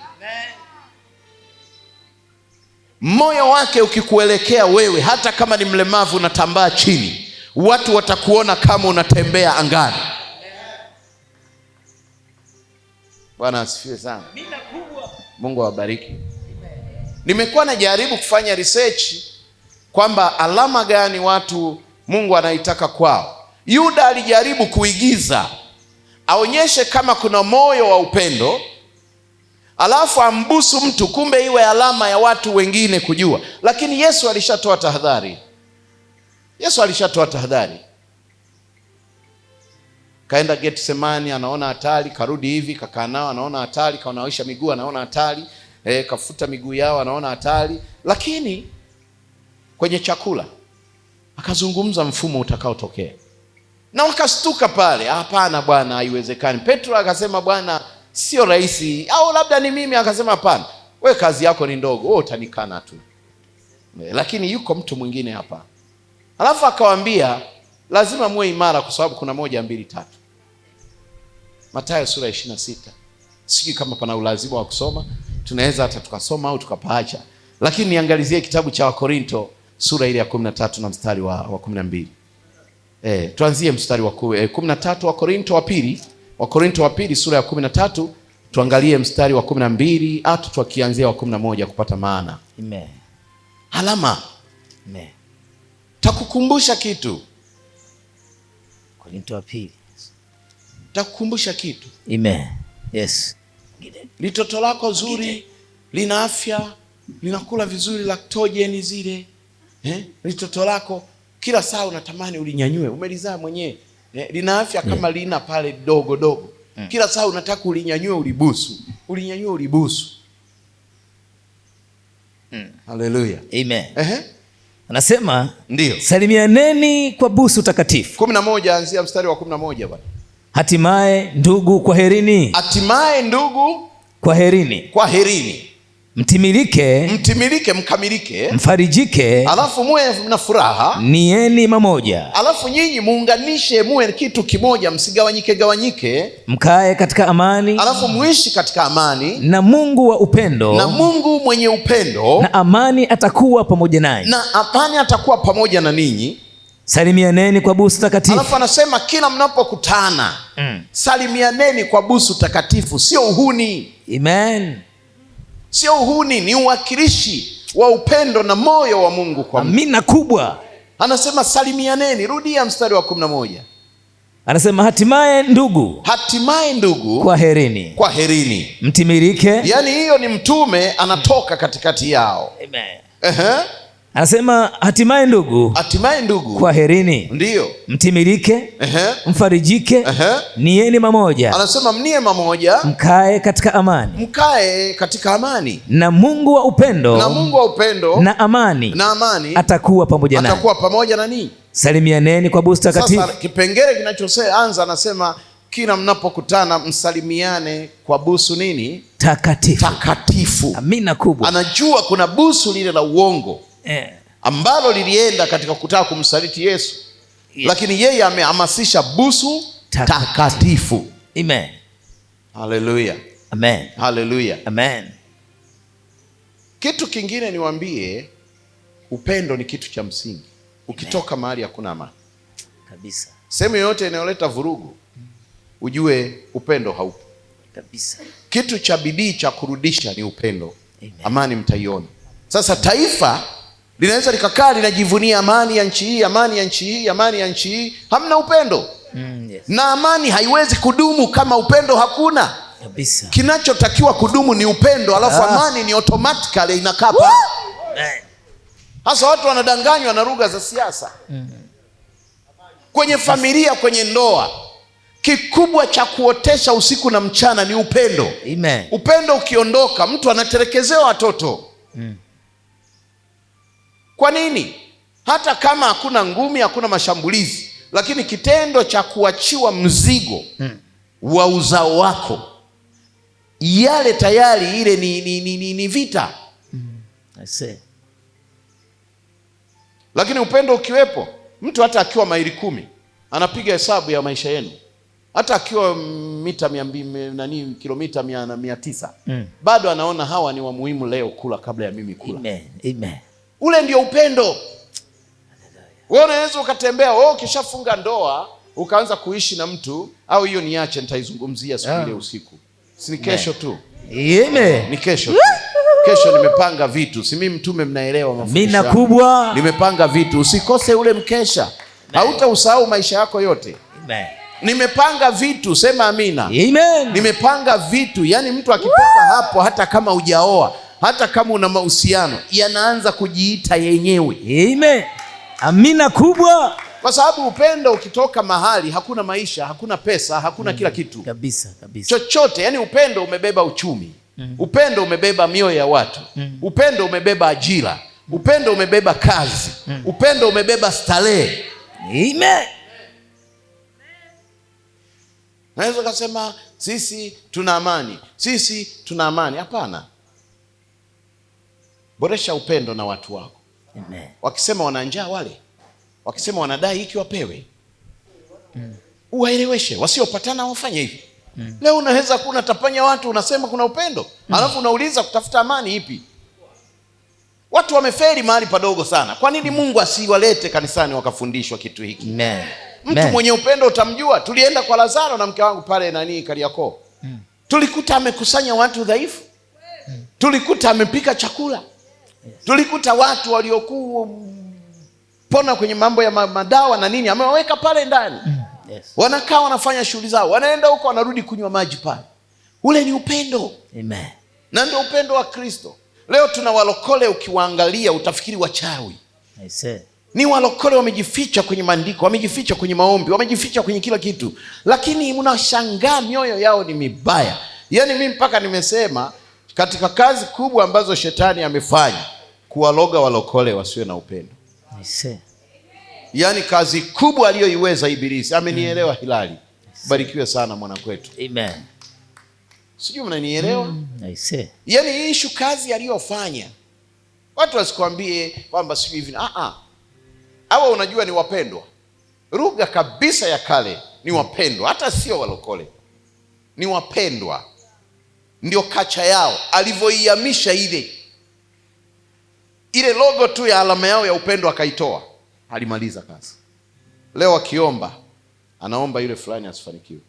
Moyo wake ukikuelekea wewe, hata kama ni mlemavu unatambaa chini, watu watakuona kama unatembea angani. Bwana asifiwe sana. Mungu awabariki. Nimekuwa najaribu kufanya research kwamba alama gani watu Mungu anaitaka kwao. Yuda alijaribu kuigiza, aonyeshe kama kuna moyo wa upendo, alafu ambusu mtu, kumbe iwe alama ya watu wengine kujua. Lakini Yesu alishatoa tahadhari. Yesu alishatoa tahadhari. Kaenda Getsemani, anaona hatari, karudi hivi, kakaa nao, anaona hatari, kaunawisha miguu, anaona hatari, kafuta miguu yao, anaona hatari. Lakini kwenye chakula akazungumza mfumo utakaotokea. Na wakastuka pale, hapana Bwana, haiwezekani. Petro akasema, Bwana, sio rahisi. Au labda ni mimi. Akasema, hapana, wewe kazi yako ni ndogo, wewe utanikana tu, lakini yuko mtu mwingine hapa. Alafu akawaambia lazima muwe imara, kwa sababu kuna 1, 2, 3. Mathayo sura 26. Sijui kama pana ulazima wa kusoma, tunaweza hata tukasoma au tukapaacha, lakini niangalizie kitabu cha Wakorinto sura ile ya 13 na mstari wa 12. Tuanzie mstari wa 13 wa Wakorinto wa pili sura ya 13, tuangalie mstari wa 12 hata tukianzia wa 11 kupata maana. Amen. Alama. Amen. Takukumbusha kitu. Korinto wa pili. Takukumbusha kitu. Amen. Yes. Litoto lako zuri, lina afya, linakula vizuri, lactogen zile. Litoto lako kila saa unatamani ulinyanyue, umelizaa mwenyewe. Lina afya kama lina pale dogo. Kila saa unataka ulinyanyue ulibusu. Ulinyanyue ulibusu. Haleluya. Amen. Anasema ndio, salimianeni kwa busu takatifu. 11, anzia mstari wa 11 bwana. Hatimaye ndugu, kwaherini. Hatimaye ndugu, kwaherini. Kwaherini. mtimilike, mkamilike, mfarijike, alafu muwe na furaha, nieni mamoja, alafu nyinyi muunganishe, muwe kitu kimoja, msigawanyike, mkae katika amani, alafu muishi katika amani, na Mungu wa upendo, na Mungu mwenye upendo, na amani atakuwa pamoja nanyi, na amani atakuwa pamoja na ninyi. Salimianeni kwa busu takatifu. Alafu anasema kila mnapokutana salimianeni kwa busu takatifu. Sio uhuni. Amen. Sio uhuni, ni uwakilishi wa upendo na moyo wa Mungu kwa Mungu. Amina kubwa. Anasema salimianeni. Rudia mstari wa 11. Anasema hatimaye ndugu, kwa herini, mtimilike. Yaani hiyo ni mtume anatoka katikati yao. Amen. Anasema hatimaye ndugu, kwa herini, ndio mtimilike, mfarijike, nieni mamoja. Anasema mnie mamoja, mkae katika amani, na Mungu wa upendo, na amani atakuwa pamoja nanyi. Salimianeni kwa busu takatifu. Sasa kipengele kinachoanza anasema kila mnapokutana msalimiane kwa busu nini? Takatifu. Amina kubwa. Anajua kuna busu lile la uongo ambalo lilienda katika kutaka kumsaliti Yesu. Lakini yeye amehamasisha busu takatifu. Amen. Haleluya. Amen. Haleluya. Amen. Kitu kingine niwaambie, upendo ni kitu cha msingi. Ukitoka mahali hakuna amani kabisa, sehemu yoyote inayoleta vurugu, ujue upendo haupo kabisa. Kitu cha bidii cha kurudisha ni upendo. Amen. Amani mtaiona. Sasa taifa linaweza likakaa linajivunia amani ya nchi hii, amani ya nchi hii, hamna upendo. Yes. Na amani haiwezi kudumu kama upendo hakuna kabisa. Kinachotakiwa kudumu ni upendo, alafu amani ni automatically inakaa pale. Hasa watu wanadanganywa na lugha za siasa. Kwenye familia, kwenye ndoa, kikubwa cha kuotesha usiku na mchana ni upendo. Amen. Upendo ukiondoka, mtu anatelekezewa watoto. Kwa nini? Hata kama hakuna ngumi, hakuna mashambulizi, lakini kitendo cha kuachiwa mzigo wa uzao wako, yale tayari ile ni vita. I see. Lakini upendo ukiwepo, mtu hata akiwa maili 10 anapiga hesabu ya maisha yenu. Hata akiwa mita 200 kilomita 900 bado anaona hawa ni wa muhimu leo kula kabla ya mimi kula. Amen. Ule ndio upendo. Wewe unaweza ukatembea, ukishafunga ndoa ukaanza kuishi na mtu, au hiyo niache, nitaizungumzia siku ile usiku. Si kesho tu. Amen. Ni kesho tu. Kesho nimepanga vitu. Si mimi mtume, mnaelewa mafundisho. Mina kubwa. Nimepanga vitu. Usikose ule mkesha. Hautausahau maisha yako yote. Amen. Nimepanga vitu, sema amina. Amen. Nimepanga vitu, yani mtu akitoka hapo, hata kama hujaoa, hata kama una mahusiano, yanaanza kujiita yenyewe. Amen. Amina kubwa. Kwa sababu upendo ukitoka mahali, hakuna maisha, hakuna pesa, hakuna kila kitu. Kabisa. Chochote, yani upendo umebeba uchumi. Upendo umebeba mioyo ya watu. Upendo umebeba ajira. Upendo umebeba kazi. Upendo umebeba starehe. Amen. Naweza kusema sisi tuna amani. Hapana. Boresha upendo na watu wako. Amen. Wakisema wana njaa wale, wakisema wanadai hiki wapewe, uwaeleweshe. Wasiopatana wafanye hivi. Leo unaweza kunatapanya watu, unasema kuna upendo, alafu unauliza kutafuta amani ipi? Watu wameferi mahali padogo sana. Kwa nini Mungu asiwalete kanisani wakafundishwa kitu hiki? Amen. Mtu mwenye upendo utamjua. Tulienda kwa Lazaro na mke wangu pale Kariakoo. Tulikuta amekusanya watu dhaifu. Tulikuta amepika chakula. Tulikuta watu waliokuwa pona kwenye mambo ya madawa na nini, amewaweka pale ndani. Wanakaa wanafanya shughuli zao, wanaenda huko, wanarudi kunywa maji pale. Ule ni upendo. Amen. Na ndio upendo wa Kristo. Leo tuna walokole, ukiwaangalia utafikiri wachawi. I say. Ni walokole wamejificha kwenye maandiko, wamejificha kwenye maombi, wamejificha kwenye kila kitu, lakini mnashangaa mioyo yao ni mibaya. Yaani mimi mpaka nimesema katika kazi kubwa ambazo shetani amefanya, kuwaloga walokole wasiwe na upendo. I say. Yaani kazi kubwa aliyoiweza Ibilisi. Amenielewa Hilali. Barikiwe sana mwana kwetu. Amen. Sijui mnanielewa? Yaani hii issue kazi aliyofanya. Watu wasikwambie kwamba sijui hivi. Hawa unajua ni wapendwa. Lugha kabisa ya kale ni wapendwa, hata sio walokole. Ni wapendwa. Ndio kacha yao. Alivyoihamisha ile logo tu ya alama yao ya upendo akaitoa, alimaliza kazi. Leo akiomba, anaomba yule fulani asifanikiwe.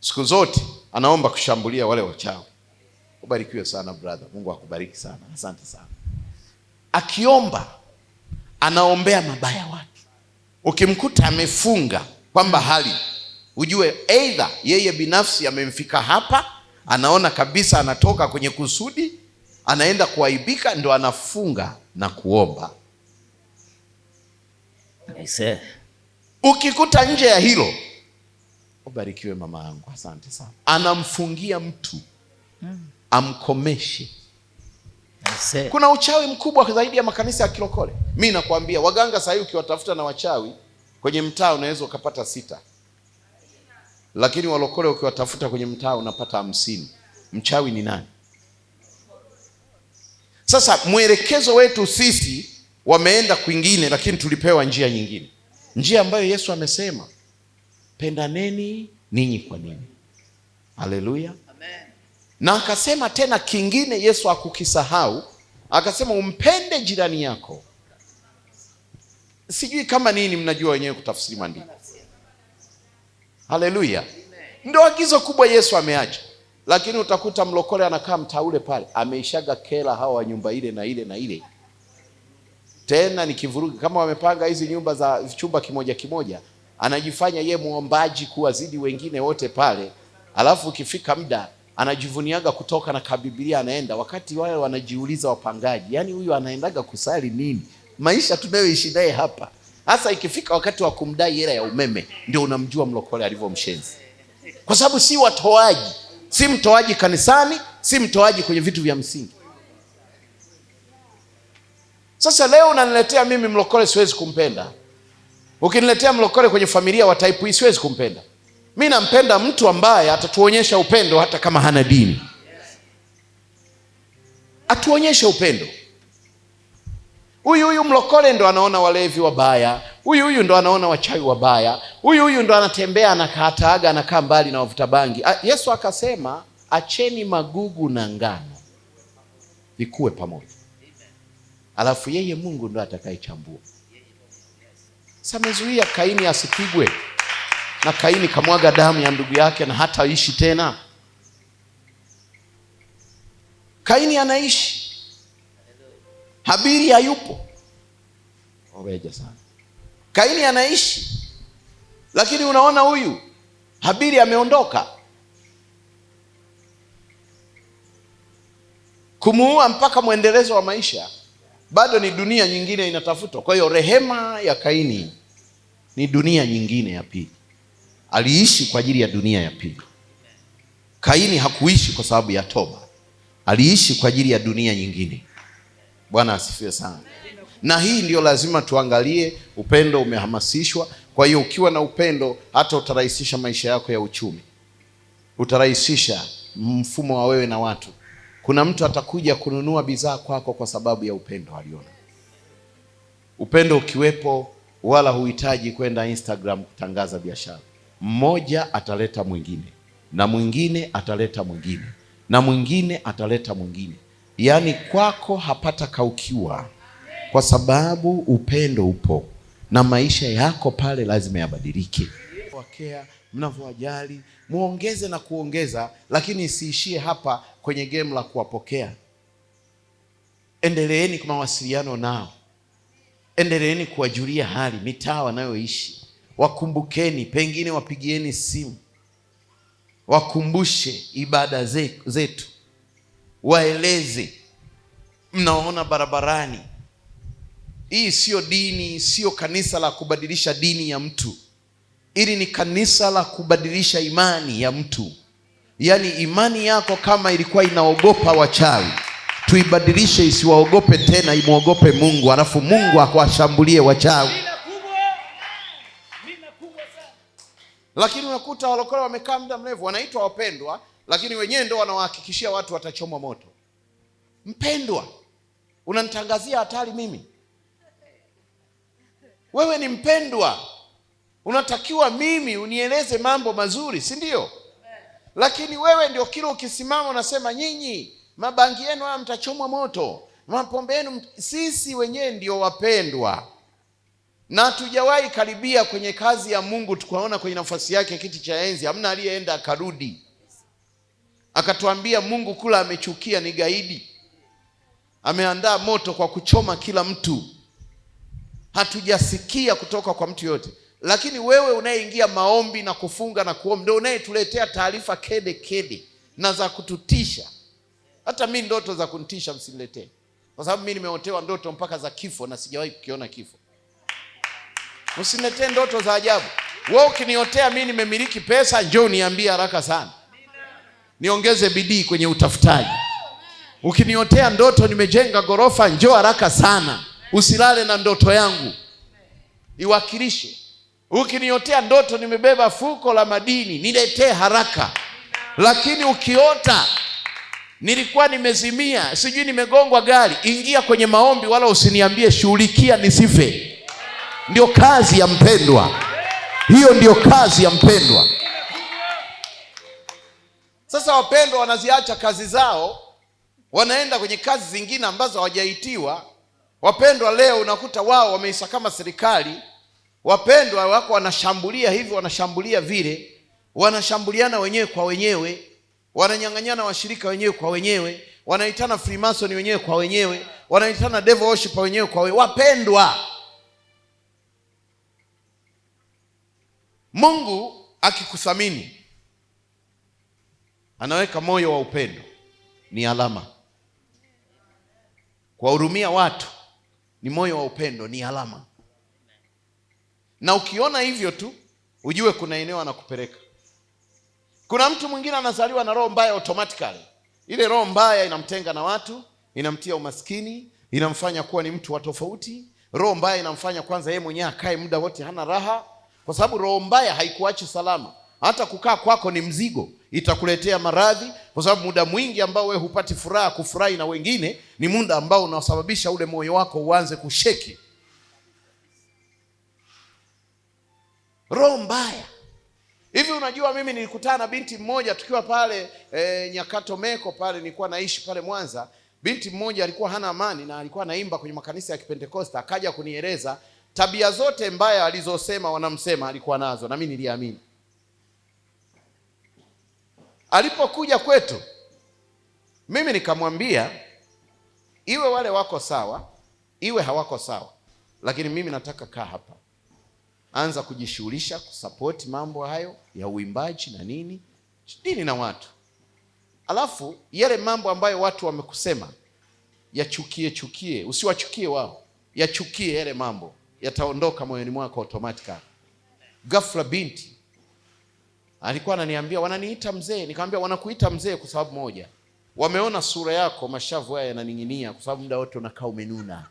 Siku zote anaomba kushambulia wale wachawi. Ubarikiwe sana brother. Mungu akubariki sana. Asante sana. Akiomba anaombea mabaya watu. Ukimkuta amefunga kwamba hali, ujue either yeye binafsi amemfika hapa, anaona kabisa anatoka kwenye kusudi, anaenda kuaibika, ndo anafunga na kuomba. Ukikuta nje ya hilo, ubarikiwe mama yangu, asante sana, anamfungia mtu amkomeshe. Kuna uchawi mkubwa zaidi ya makanisa ya kilokole. Mimi nakwambia waganga sasa hivi ukiwatafuta na wachawi kwenye mtaa unaweza ukapata 6. Lakini walokole ukiwatafuta kwenye mtaa unapata 50. Mchawi ni nani? Sasa mwelekezo wetu sisi wameenda kwingine, lakini tulipewa njia nyingine. Njia ambayo Yesu amesema, pendaneni ninyi kwa ninyi. Haleluya. Amen. Na akasema tena kingine Yesu hakukisahau, akasema umpende jirani yako. Sijui kama nini mnajua wenyewe kutafsiri maandiko. Haleluya. Ndio agizo kubwa Yesu ameacha. Lakini utakuta mlokole anakaa mtaa ule pale, ameishaga kela hawa wa nyumba ile na ile na ile. Tena ni kivurugi. Kama wamepanga hizi nyumba za chumba kimoja kimoja, anajifanya ye muombaji kuwazidi wengine wote pale. Alafu ukifika muda anajivuniaga kutoka na kabibilia anaenda, wakati wale wanajiuliza wapangaji, yani huyu anaendaga kusali nini? Maisha tunayoishi naye hapa. Hasa ikifika wakati wa kumdai hela ya umeme, ndio unamjua mlokole alivyo mshenzi. Kwa sababu si watoaji, si mtoaji kanisani, si mtoaji kwenye vitu vya msingi. Sasa leo unaniletea mimi mlokole, siwezi kumpenda. Ukiniletea mlokole kwenye familia wa type hii, siwezi kumpenda. Mimi nampenda mtu ambaye atatuonyesha upendo hata kama hana dini. Atuonyeshe upendo. Huyu mlokole ndo anaona walevi wabaya. Huyu ndo anaona wachawi wabaya. Huyu ndo anatembea anakataaga anakaa mbali na wavuta bangi. Yesu akasema acheni magugu na ngano vikue pamoja. Alafu yeye Mungu ndo atakayechambua. Sasa amezuia Kaini asipigwe. Na Kaini kamwaga damu ya ndugu yake na hata ishi tena. Kaini anaishi. Habili hayupo. Obeja sana. Kaini anaishi. Lakini unaona huyu Habili ameondoka. Kumuua mpaka mwendelezo wa maisha. Bado ni dunia nyingine inatafutwa. Kwa hiyo rehema ya Kaini ni dunia nyingine ya pili. Aliishi kwa ajili ya dunia ya pili. Kaini hakuishi kwa sababu ya toba. Aliishi kwa ajili ya dunia nyingine. Bwana asifiwe sana. Na hii ndio lazima tuangalie. Upendo umehamasishwa. Kwa hiyo ukiwa na upendo, hata utarahisisha maisha yako ya uchumi. Utarahisisha mfumo wa wewe na watu. Kuna mtu atakuja kununua bidhaa kwako kwa sababu ya upendo aliona. Upendo ukiwepo, wala huhitaji kwenda Instagram kutangaza biashara. Mmoja ataleta mwingine, na mwingine ataleta mwingine, na mwingine ataleta mwingine. Yaani kwako hapata kaukiwa, kwa sababu upendo upo, na maisha yako pale lazima yabadilike. Wakea, mnavyowajali, muongeze na kuongeza, lakini isiishie hapa kwenye game la kuwapokea. Endeleeni kwa mawasiliano nao. Endeleeni kuwajulia hali mitaa wanayoishi. Wakumbukeni, pengine wapigieni simu. Wakumbushe ibada zetu. Waeleze. Mnaona barabarani. Hii sio dini, sio kanisa la kubadilisha dini ya mtu. Hili ni kanisa la kubadilisha imani ya mtu. Yaani imani yako kama ilikuwa inaogopa wachawi, tuibadilishe isiwaogope tena, imuogope Mungu, alafu Mungu akawashambulie wachawi. Lakini unakuta walokole wamekaa muda mrefu, wanaitwa wapendwa, lakini wenyewe ndio wanawahakikishia watu watachomwa moto. Mpendwa, unanitangazia hatari mimi? Wewe ni mpendwa, unatakiwa mimi unieleze mambo mazuri, si ndio? Lakini wewe ndio kile ukisimama unasema nyinyi mabangi yenu haya mtachomwa moto, mapombe yenu. Sisi wenyewe ndio wapendwa, na hatujawahi karibia kwenye kazi ya Mungu tukaona kwenye nafasi yake kiti cha enzi. Hamna aliyeenda akarudi akatuambia Mungu kula amechukia, ni gaidi, ameandaa moto kwa kuchoma kila mtu. Hatujasikia kutoka kwa mtu yote. Lakini wewe unayeingia maombi na kufunga na kuomba ndio unayetuletea taarifa kede kede na za kututisha. Hata mimi ndoto za kunitisha msiniletee, kwa sababu mimi nimeotewa ndoto mpaka za kifo na sijawahi kukiona kifo. Msiniletee ndoto za ajabu. Wewe ukiniotea mimi nimemiliki pesa, njoo niambie haraka sana, niongeze bidii kwenye utafutaji. Ukiniotea ndoto nimejenga gorofa, njoo haraka sana, usilale na ndoto yangu, iwakilishe. Ukiniotea ndoto nimebeba fuko la madini, niletee haraka. Lakini ukiota nilikuwa nimezimia, sijui nimegongwa gari, ingia kwenye maombi, wala usiniambie shughulikia nisife. Ndio kazi ya mpendwa, hiyo ndio kazi ya mpendwa. Sasa wapendwa wanaziacha kazi zao, wanaenda kwenye kazi zingine ambazo hawajaitiwa. Wapendwa leo unakuta wao wameisha kama serikali. Wapendwa wako wanashambulia hivi, wanashambulia vile, wanashambuliana wenyewe kwa wenyewe, wananyang'anyana washirika wenyewe kwa wenyewe, wanaitana Freemason wenyewe kwa wenyewe, wanaitana devil worship wenyewe kwa wenyewe. Wapendwa, Mungu akikuthamini anaweka moyo wa upendo, ni alama. Kuwahurumia watu ni moyo wa upendo, ni alama. Na ukiona hivyo tu ujue kuna eneo anakupeleka. Kuna mtu mwingine anazaliwa na roho mbaya automatically. Ile roho mbaya inamtenga na watu, inamtia umaskini, inamfanya kuwa ni mtu wa tofauti. Roho mbaya inamfanya kwanza yeye mwenyewe akae muda wote hana raha, kwa sababu roho mbaya haikuachi salama. Hata kukaa kwako ni mzigo, itakuletea maradhi, kwa sababu muda mwingi ambao wewe hupati furaha kufurahi na wengine ni muda ambao unasababisha ule moyo wako uanze kusheki. Roho mbaya. Hivi unajua mimi nilikutana na binti mmoja tukiwa pale Nyakato Meko pale, nilikuwa naishi pale Mwanza. Binti mmoja alikuwa hana amani na alikuwa anaimba kwenye makanisa ya Kipentekoste. Akaja kunieleza tabia zote mbaya alizosema wanamsema alikuwa nazo, na mimi niliamini. Alipokuja kwetu mimi nikamwambia iwe wale wako sawa, iwe hawako sawa, lakini mimi nataka kaa hapa. Anza kujishughulisha kusupport mambo hayo ya uimbaji na nini na watu. Alafu yale mambo ambayo watu wamekusema yachukie, usiwachukie wao, yachukie yale mambo, yataondoka moyoni mwako automatically. Ghafla binti alikuwa ananiambia wananiita mzee. Nikamwambia wanakuita mzee kwa sababu moja, wameona sura yako mashavu haya yananing'inia, kwa sababu muda wote unakaa umenuna.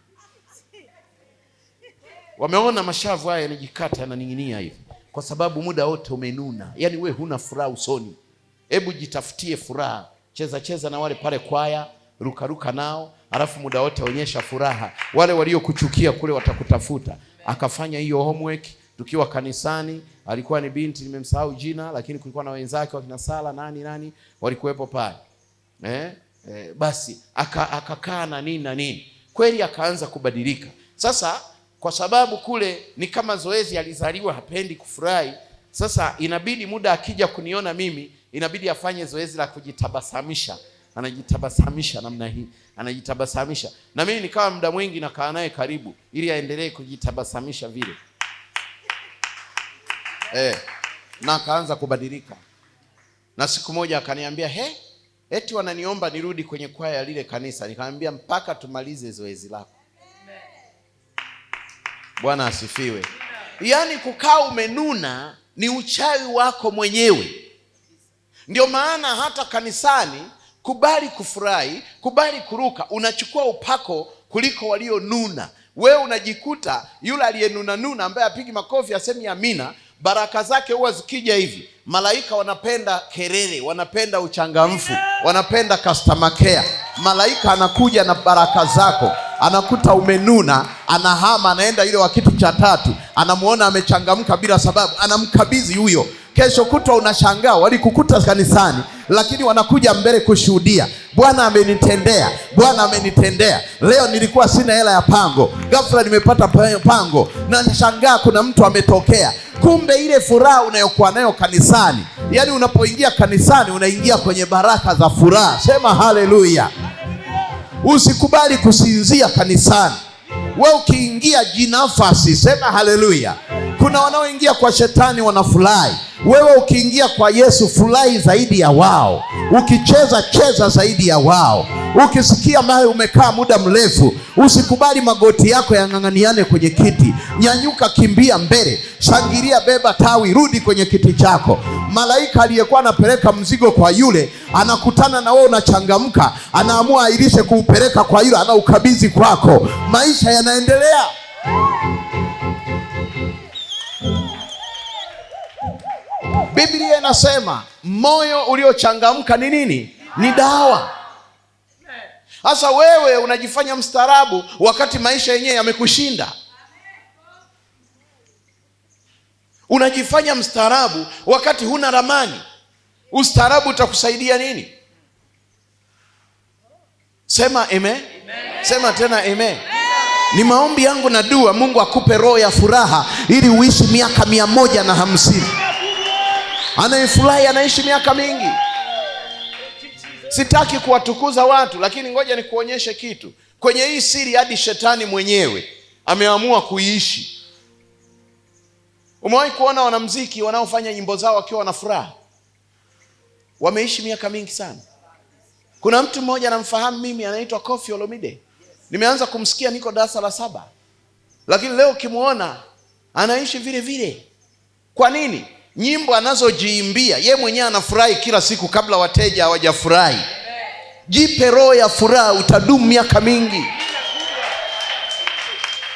Wameona mashavu haya yanajikata yananing'inia hivi kwa sababu muda wote umenuna. Yaani we huna furaha usoni. Hebu jitafutie furaha, cheza na wale pale kwaya, ruka nao, alafu muda wote onyesha furaha. Wale waliokuchukia kule watakutafuta. Akafanya hiyo homework tukiwa kanisani. Alikuwa ni binti nimemsahau jina, lakini kulikuwa na wenzake wakina Sala nani walikuwepo pale. Basi akakaa na nini. Kweli akaanza kubadilika. Sasa kwa sababu kule ni kama zoezi, alizaliwa hapendi kufurahi. Sasa inabidi muda akija kuniona mimi, inabidi afanye zoezi la kujitabasamisha. Anajitabasamisha namna hii, anajitabasamisha. Na mimi nikawa muda mwingi nakaa naye karibu ili aendelee kujitabasamisha vile. Na akaanza kubadilika. Na siku moja akaniambia, eti wananiomba nirudi kwenye kwaya ya lile kanisa. Nikamwambia mpaka tumalize zoezi lako. Bwana asifiwe. Yaani kukaa umenuna ni uchawi wako mwenyewe. Ndio maana hata kanisani kubali kufurahi, kubali kuruka, unachukua upako kuliko walio nuna. Wewe unajikuta yule aliyenuna ambaye apigi makofi asemi amina, baraka zake huwa zikija hivi, malaika wanapenda kelele, wanapenda uchangamfu, wanapenda customer care. Malaika anakuja na baraka zako, anakuta umenuna, anahama, anaenda ile wa kitu cha tatu, anamuona amechangamka bila sababu, anamkabidhi huyo. Kesho kutwa unashangaa walikukuta kanisani, lakini wanakuja mbele kushuhudia, Bwana amenitendea, Bwana amenitendea. Leo nilikuwa sina hela ya pango, ghafla nimepata pango, na nashangaa kuna mtu ametokea. Kumbe ile furaha unayokuwa nayo kanisani, yani unapoingia kanisani unaingia kwenye baraka za furaha. Sema haleluya. Usikubali kusinzia kanisani. Wewe ukiingia jinafasi, sema haleluya. Kuna wanaoingia kwa shetani wanafurahi. Wewe ukiingia kwa Yesu, furahi zaidi ya wao. Ukicheza, cheza zaidi ya wao. Ukisikia mahali umekaa muda mrefu, usikubali magoti yako yang'ang'aniane kwenye kiti. Nyanyuka, kimbia mbele, shangilia, beba tawi, rudi kwenye kiti chako. Malaika aliyekuwa anapeleka mzigo kwa yule anakutana na wewe unachangamka, anaamua airishe kuupeleka kwa yule, anaukabidhi kwako. Maisha yanaendelea. Biblia inasema moyo uliochangamka ni nini? Ni dawa. Sasa wewe unajifanya mstaarabu wakati maisha yenyewe yamekushinda. Unajifanya mstaarabu wakati huna ramani. Ustaarabu utakusaidia nini? Sema amen. Sema tena amen. Ni maombi yangu na dua, Mungu akupe roho ya furaha ili uishi miaka 150. Anayefurahi anaishi miaka mingi. Sitaki kuwatukuza watu, lakini ngoja nikuonyeshe kitu. Kwenye hii siri hadi shetani mwenyewe ameamua kuiishi. Umewahi kuona wanamuziki wanaofanya nyimbo zao wakiwa wana furaha? Wameishi miaka mingi sana. Kuna mtu mmoja namfahamu mimi, anaitwa Koffi Olomide. Nimeanza kumsikia niko darasa la 7. Lakini leo ukimuona anaishi vile vile. Kwa nini? Nyimbo anazojiimbia ye mwenyewe anafurahi kila siku kabla wateja hawajafurahi. Jipe roho ya furaha, utadumu miaka mingi.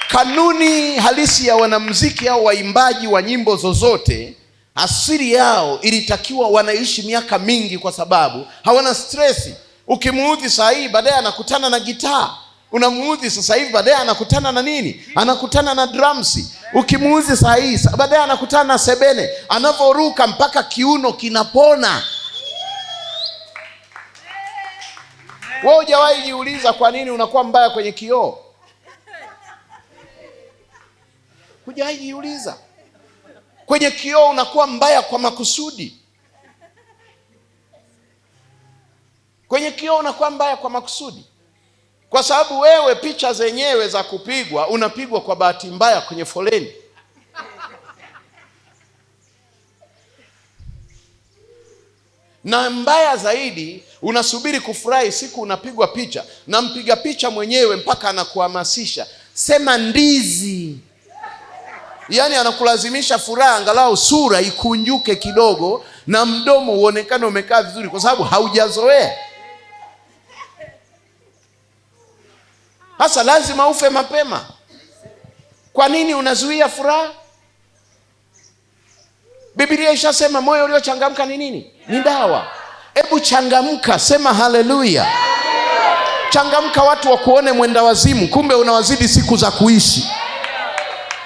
Kanuni halisi ya wanamuziki au waimbaji wa nyimbo zozote, asili yao ilitakiwa wanaishi miaka mingi, kwa sababu hawana stresi. Ukimuudhi saa hii, baadaye anakutana na gitaa. Unamuudhi sasa hivi, baadaye anakutana na nini? Anakutana na drums. Ukimuudhi saa hii, baadaye anakutana na sebene. Anavoruka mpaka kiuno kinapona. Wewe hujawahi jiuliza kwa nini unakuwa mbaya kwenye kioo? Hujawahi jiuliza? Kwenye kioo unakuwa mbaya kwa makusudi. Kwenye kioo unakuwa mbaya kwa makusudi. Kwa sababu wewe picha zenyewe za kupigwa unapigwa kwa bahati mbaya kwenye foleni. Na mbaya zaidi, unasubiri kufurahi siku unapigwa picha na mpiga picha mwenyewe mpaka anakuhamasisha, sema ndizi. Yaani anakulazimisha furaha, angalau sura ikunjuke kidogo na mdomo uonekane umekaa vizuri, kwa sababu haujazoea. Hasa lazima ufe mapema. Kwa nini unazuia furaha? Biblia ishasema moyo uliochangamka ni nini? Ni dawa. Hebu changamka, sema haleluya. Changamka, watu wakuone mwenda wazimu, kumbe unawazidi siku za kuishi.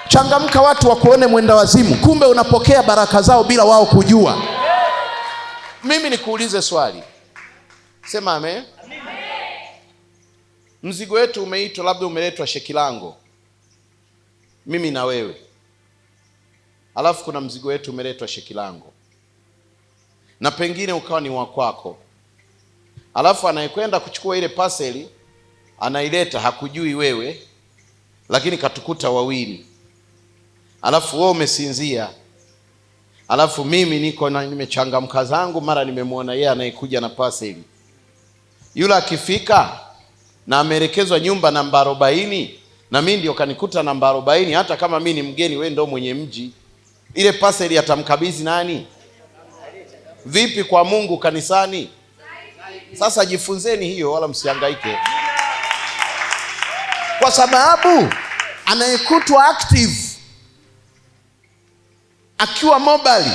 Changamka, watu wakuone mwenda wazimu, kumbe unapokea baraka zao bila wao kujua. Mimi nikuulize swali. Sema amen. Mzigo wetu umeitwa, labda umeletwa Shekilango, mimi na wewe. Alafu kuna mzigo wetu umeletwa Shekilango, na pengine ukawa ni wa kwako. Alafu anayekwenda kuchukua ile parcel anaileta, hakujui wewe, lakini katukuta wawili. Alafu wewe umesinzia. Alafu mimi niko na nimechangamka zangu, mara nimemwona yeye anayekuja na parcel. Yule akifika na ameelekezwa nyumba namba 40, na mimi ndio kanikuta namba 40, hata kama mimi ni mgeni, wewe ndio mwenye mji, ile parcel atamkabidhi nani? Vipi kwa Mungu kanisani? Sasa jifunzeni hiyo, wala msihangaike. Kwa sababu anayekutwa active akiwa mobile,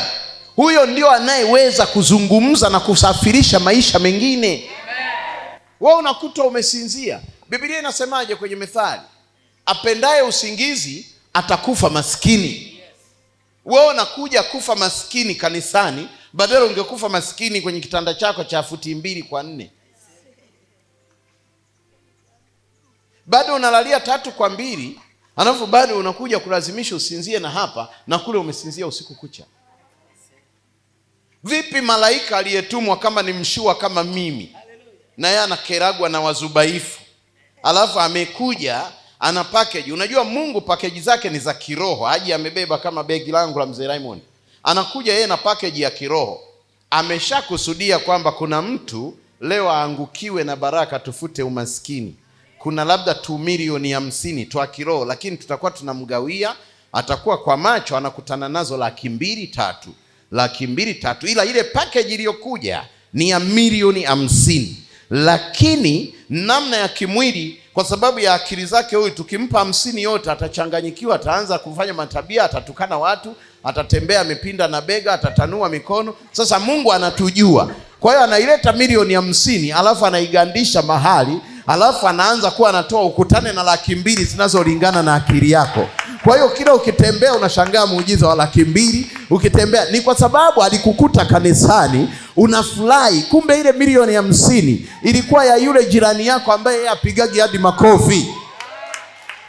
huyo ndio anayeweza kuzungumza na kusafirisha maisha mengine. Wewe unakuta umesinzia. Biblia inasemaje kwenye Methali? Apendaye usingizi atakufa maskini. Wewe unakuja kufa maskini kanisani, badala ungekufa maskini kwenye kitanda chako cha futi 2 kwa 4. Bado unalalia 3 kwa 2, alafu bado unakuja kulazimisha usinzie, na hapa na kule umesinzia usiku kucha. Vipi malaika aliyetumwa kama ni mshua kama mimi, na yeye anakeragwa na wazubaifu, alafu amekuja ana package? Unajua Mungu package zake ni za kiroho. Haji amebeba kama begi langu la mzee Raymond, anakuja yeye na package ya kiroho. Ameshakusudia kwamba kuna mtu leo aangukiwe na baraka, tufute umaskini. Kuna labda 2 milioni 50 twa kiroho, lakini tutakuwa tunamgawia. Atakuwa kwa macho anakutana nazo 200,000, 200,000, ila ile package iliyokuja ni ya milioni 50. Lakini namna ya kimwili, kwa sababu ya akili zake huyu, tukimpa 50 yote atachanganyikiwa, ataanza kufanya matabia, atatukana watu, atatembea amepinda na bega, atatanua mikono. Sasa Mungu anatujua, kwa hiyo anaileta milioni 50, alafu anaigandisha mahali, alafu anaanza kuwa anatoa ukutane na 200,000 zinazolingana na akili yako. Kwa hiyo kila ukitembea unashangaa muujiza wa 200,000. Ukitembea ni kwa sababu alikukuta kanisani unafurahi, kumbe ile milioni 50 ilikuwa ya yule jirani yako ambaye yeye apigagi hadi makofi.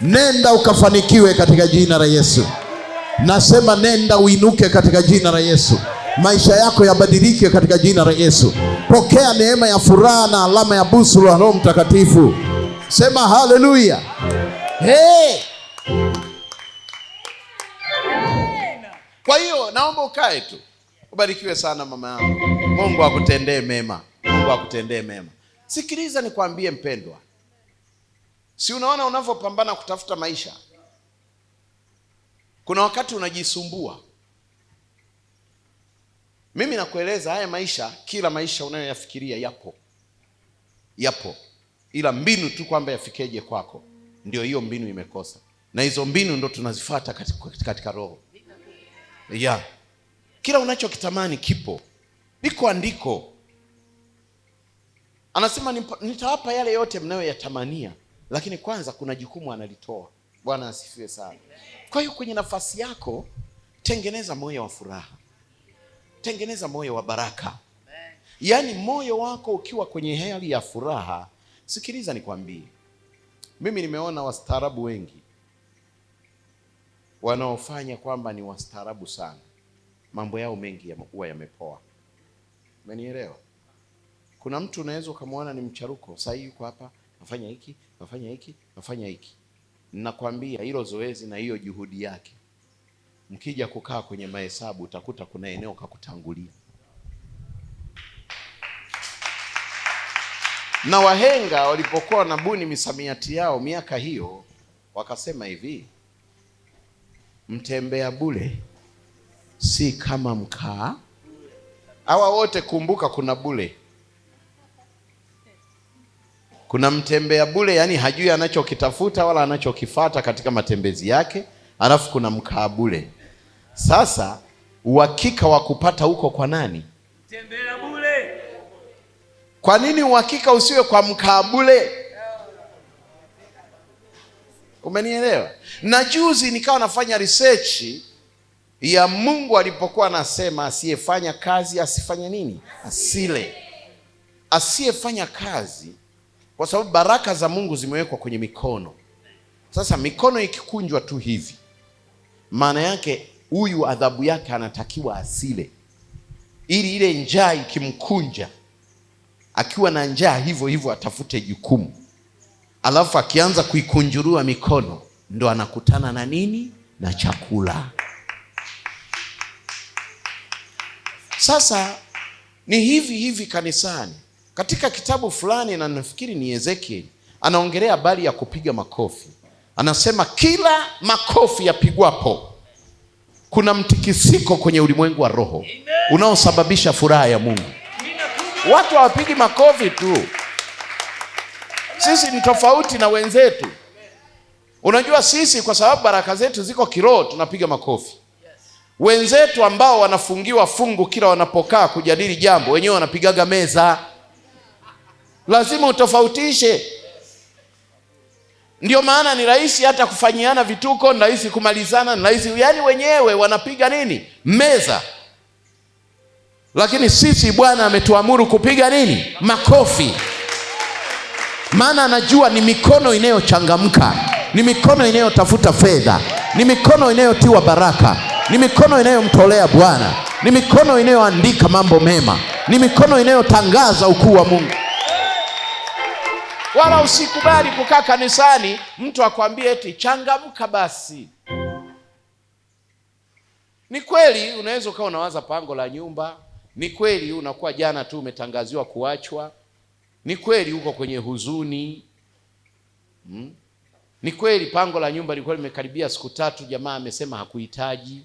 Nenda ukafanikiwe katika jina la Yesu. Nasema nenda uinuke katika jina la Yesu. Maisha yako yabadilike katika jina la Yesu. Pokea neema ya furaha na alama ya busu la Roho Mtakatifu. Sema haleluya. Hey! Kwa hiyo naomba ukae tu. Ubarikiwe sana mama yangu. Mungu akutendee mema. Mungu akutendee mema. Sikiliza nikwambie mpendwa. Si unaona unavyopambana kutafuta maisha, kuna wakati unajisumbua. Mimi nakueleza haya maisha, kila maisha unayoyafikiria yapo. Ila mbinu tu kwamba yafikeje kwako, ndio hiyo mbinu imekosa. Na hizo mbinu ndo tunazifuata katika roho. Yeah. Kila unachokitamani kipo. Liko andiko. Anasema nitawapa yale yote mnayoyatamania, lakini kwanza kuna jukumu analitoa. Bwana asifiwe sana. Kwa hiyo kwenye nafasi yako, tengeneza moyo wa furaha. Tengeneza moyo wa baraka. Yaani moyo wako ukiwa kwenye hali ya furaha. Sikiliza nikwambie. Mimi nimeona wastaarabu wengi wanaofanya kwamba ni wastaarabu sana, mambo yao mengi huwa yamepoa. Umenielewa? Kuna mtu unaweza ukamwona ni mcharuko, sasa yuko hapa, nafanya hiki. Ninakwambia hilo zoezi na hiyo juhudi yake, mkija kukaa kwenye mahesabu utakuta kuna eneo kakutangulia. Na wahenga walipokuwa wanabuni misamiati yao miaka hiyo, wakasema hivi: mtembea bure si kama mkaa. Hawa wote kumbuka, kuna bure, kuna mtembea bure, yani hajui anachokitafuta wala anachokifuata katika matembezi yake, alafu kuna mkaa bure. Sasa uhakika wa kupata huko kwa nani? Mtembea bure. Kwa nini uhakika usiwe kwa mkaa bure? Umenielewa? Na juzi nikawa nafanya research ya Mungu alipokuwa anasema asiyefanya kazi asifanye nini? Asile. Asiyefanya kazi, kwa sababu baraka za Mungu zimewekwa kwenye mikono. Sasa mikono ikikunjwa tu hivi, maana yake huyu adhabu yake anatakiwa asile, ili ile njaa ikimkunja, akiwa na njaa hivyo atafute jukumu. Alafu akianza kuikunjurua mikono, ndo anakutana na nini? Na chakula. Sasa ni hivi kanisani. Katika kitabu fulani, na nafikiri ni Ezekiel, anaongelea habari ya kupiga makofi. Anasema kila makofi yapigwapo kuna mtikisiko kwenye ulimwengu wa roho unaosababisha furaha ya Mungu. Watu hawapigi makofi tu. Sisi ni tofauti na wenzetu. Unajua sisi kwa sababu baraka zetu ziko kiroho tunapiga makofi. Wenzetu ambao wanafungiwa fungu kila wanapokaa kujadili jambo, wenyewe wanapigaga meza. Lazima utofautishe. Ndio maana ni rahisi hata kufanyiana vituko, ni rahisi kumalizana, ni rahisi, yani wenyewe wanapiga nini? Meza. Lakini sisi Bwana ametuamuru kupiga nini? Makofi. Maana anajua ni mikono inayochangamka, ni mikono inayotafuta fedha, ni mikono inayotiwa baraka, ni mikono inayomtolea Bwana, ni mikono inayoandika mambo mema, ni mikono inayotangaza ukuu wa Mungu. Wala usikubali kukaa kanisani mtu akwambie eti changamka basi. Ni kweli unaweza ukawa unawaza pango la nyumba, ni kweli unakuwa jana tu umetangaziwa kuachwa, ni kweli uko kwenye huzuni. Ni kweli pango la nyumba lilikuwa limekaribia siku 3, jamaa amesema hakuhitaji.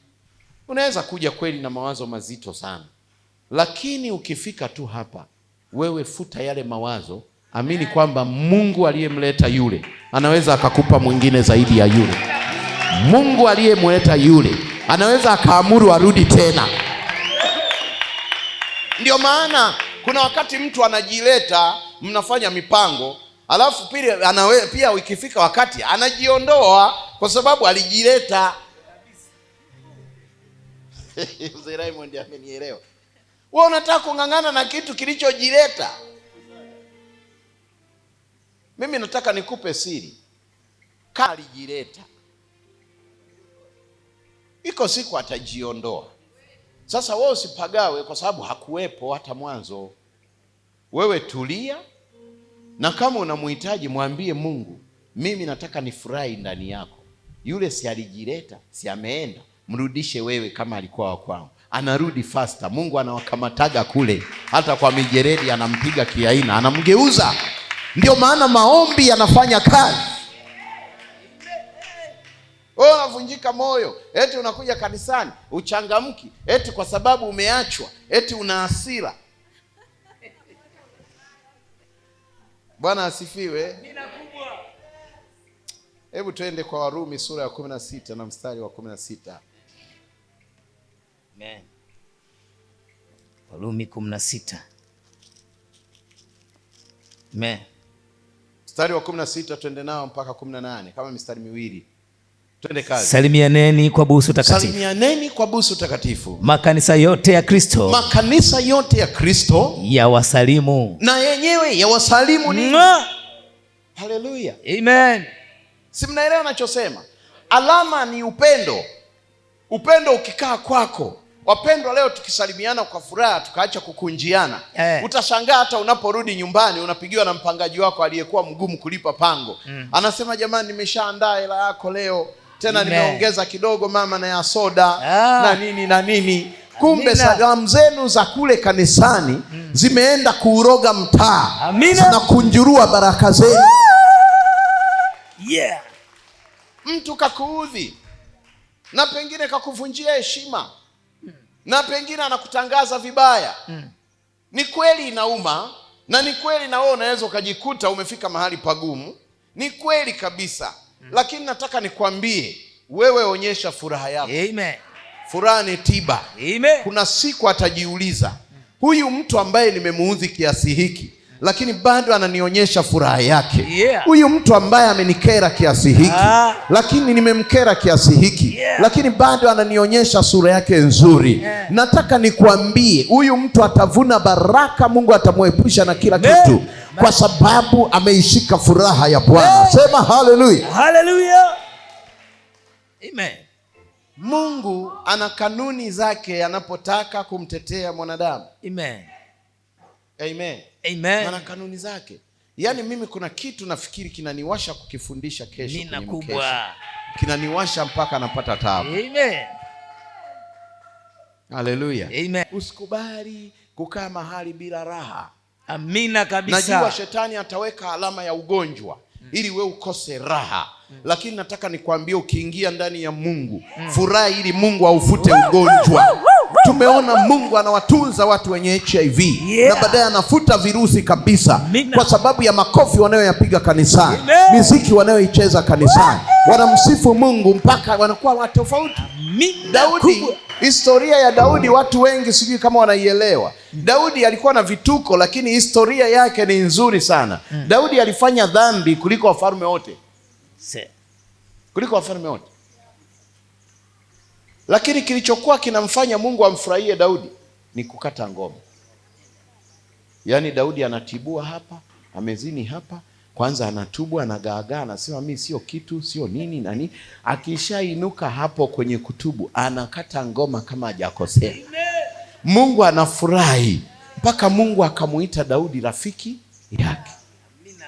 Unaweza kuja kweli na mawazo mazito sana. Lakini ukifika tu hapa, wewe futa yale mawazo, amini kwamba Mungu aliyemleta yule anaweza akakupa mwingine zaidi ya yule. Mungu aliyemleta yule anaweza akaamuru arudi tena. Ndio maana kuna wakati mtu anajileta, mnafanya mipango, alafu pia ikifika wakati anajiondoa kwa sababu alijileta. Mzee Raymond amenielewa. Wewe unataka kung'ang'ana na kitu kilichojileta. Mimi nataka nikupe siri. Kama alijileta, iko siku atajiondoa. Sasa wewe usipagawe kwa sababu hakuwepo hata mwanzo. Wewe tulia, na kama unamhitaji mwambie Mungu, mimi nataka nifurahi ndani yako. Yule si alijileta, si ameenda, mrudishe wewe kama alikuwa wa kwangu. Anarudi faster. Mungu anawakamataga kule, hata kwa mijeredi anampiga kiaina, anamgeuza. Ndio maana maombi yanafanya kazi. Wewe unavunjika moyo, eti unakuja kanisani uchangamki, eti kwa sababu umeachwa, eti una hasira. Bwana asifiwe. Hebu tuende kwa Warumi sura ya 16 na mstari wa 16. Amen. Warumi 16. Amen. Mstari wa 16 tuende nao mpaka 18, kama mistari miwili. Twende kazi. Salimianeni kwa busu takatifu. Salimianeni kwa busu takatifu. Makanisa yote ya Kristo. Makanisa yote ya Kristo ya wasalimu. Na yenyewe ya wasalimu nini? Haleluya. Amen. Si mnaelewa nachosema? Alama ni upendo. Upendo ukikaa kwako. Wapendwa, leo tukisalimiana kwa furaha tukaacha kukunjiana, utashangaa hata unaporudi nyumbani unapigiwa na mpangaji wako aliyekuwa mgumu kulipa pango. Anasema jamani, nimeshaandaa hela yako leo, tena nimeongeza kidogo mama na ya soda na nini na nini. Kumbe salamu zenu za kule kanisani zimeenda kuuroga mtaa na kunjurua baraka zenu. Mtu kakuudhi na pengine kakuvunjia heshima, na pengine anakutangaza vibaya. Ni kweli inauma, na ni kweli na wewe unaweza ukajikuta umefika mahali pagumu. Ni kweli kabisa. Lakini nataka nikwambie, wewe onyesha furaha yako. Amen. Furaha ni tiba. Amen. Kuna siku atajiuliza, huyu mtu ambaye nimemuudhi kiasi hiki lakini bado ananionyesha furaha yake. Huyu mtu ambaye amenikera kiasi hiki lakini nimemkera kiasi hiki lakini bado ananionyesha sura yake nzuri. Nataka nikwambie, huyu mtu atavuna baraka. Mungu atamwepusha na kila kitu kwa sababu ameishika furaha ya Bwana. Sema haleluya. Haleluya. Amen. Mungu ana kanuni zake anapotaka kumtetea mwanadamu. Amen. Amen. Amen. Ana kanuni zake. Yaani mimi kuna kitu nafikiri kinaniwasha kukifundisha kesho kwenye mkesha. Kinaniwasha mpaka napata taabu. Amen. Haleluya. Amen. Usikubali kukaa mahali bila raha. Amina kabisa. Najua shetani ataweka alama ya ugonjwa ili we ukose raha. Lakini nataka nikwambie, ukiingia ndani ya Mungu, furahi ili Mungu aufute ugonjwa. Tumeona Mungu anawatunza watu wenye HIV na baadaye anafuta virusi kabisa kwa sababu ya makofi wanayoyapiga kanisani, miziki wanayoicheza kanisani. wanamsifu Mungu mpaka wanakuwa watu tofauti. Daudi, historia ya Daudi watu wengi sijui kama wanaielewa. Daudi alikuwa na vituko, lakini historia yake ni nzuri sana. Daudi alifanya dhambi kuliko wafalme wote, kuliko wafalme wote. Lakini kilichokuwa kinamfanya Mungu amfurahie Daudi ni kukata ngoma. Yaani Daudi anatibua hapa, amezini hapa, kwanza anatubu, anagaagaa, anasema mimi sio kitu, sio nini nani. Akishainuka hapo kwenye kutubu, anakata ngoma kama hajakosea. Mungu anafurahi, mpaka Mungu akamuita Daudi rafiki yake.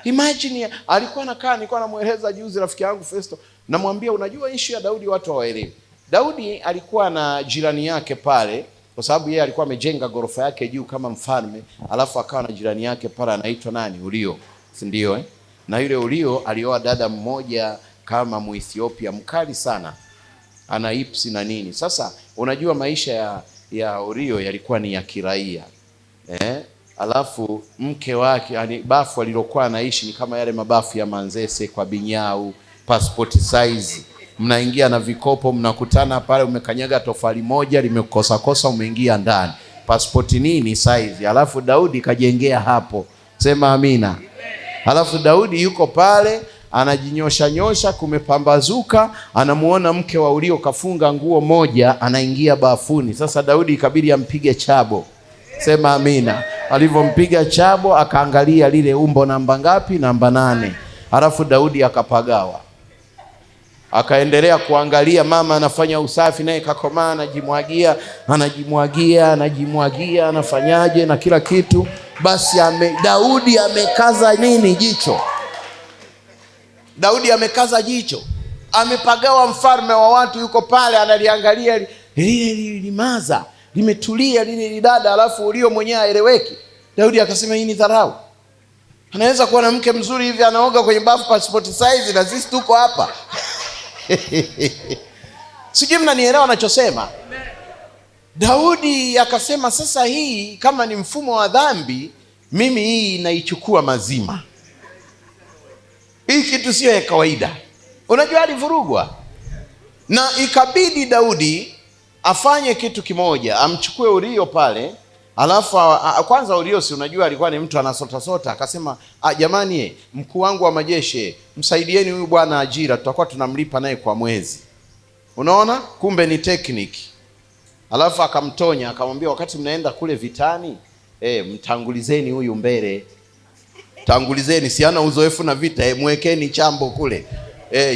Imagine, alikuwa anakaa, nilikuwa namueleza juzi rafiki yangu Festo, namwambia unajua issue ya Daudi watu hawaelewi. Daudi alikuwa na jirani yake pale, kwa sababu yeye alikuwa amejenga gorofa yake juu kama mfalme, alafu akawa na jirani yake pale anaitwa nani? Urio, si ndio eh? Na yule Urio alioa dada mmoja kama Muethiopia mkali sana, ana ipsi na nini. Sasa unajua maisha ya Urio yalikuwa ni ya kiraia alafu mke wake yani bafu alilokuwa anaishi ni kama yale mabafu ya Manzese kwa Binyau, passport size. Mnaingia na vikopo, mnakutana pale, umekanyaga tofali moja limekosa kosa, umeingia ndani, passport nini size. Alafu Daudi kajengea hapo, sema amina. Alafu Daudi yuko pale anajinyosha nyosha, kumepambazuka, anamuona mke wa Urio kafunga nguo moja, anaingia bafuni. Sasa Daudi ikabidi ampige chabo, sema amina. Alivyompiga chabo, akaangalia lile umbo namba ngapi? Namba 8. Alafu Daudi akapagawa, akaendelea kuangalia mama anafanya usafi, naye kakomaa, anajimwagia, anafanyaje na kila kitu. Basi Daudi amekaza nini? Jicho. Daudi amekaza jicho, amepagawa. Mfalme wa watu yuko pale analiangalia lile limaza limetulia lile dada, alafu Urio mwenyewe aeleweki. Daudi akasema hii ni dharau. Anaweza kuwa na mke mzuri hivi anaoga kwenye bafu passport size na sisi tuko hapa. Sijui mnanielewa nachosema. Daudi akasema sasa hii kama ni mfumo wa dhambi, mimi hii naichukua mazima. Hii kitu sio ya kawaida. Unajua alivurugwa. Na ikabidi Daudi afanye kitu kimoja, amchukue Urio pale. Alafu kwanza Urio si unajua alikuwa ni mtu anasota. Akasema jamani, mkuu wangu wa majeshi, msaidieni huyu bwana ajira, tutakuwa tunamlipa naye kwa mwezi. Unaona, kumbe ni technique. Alafu akamtonya, akamwambia wakati mnaenda kule vitani, mtangulizeni huyu mbele. Tangulizeni, si ana uzoefu na vita, mwekeni chambo kule.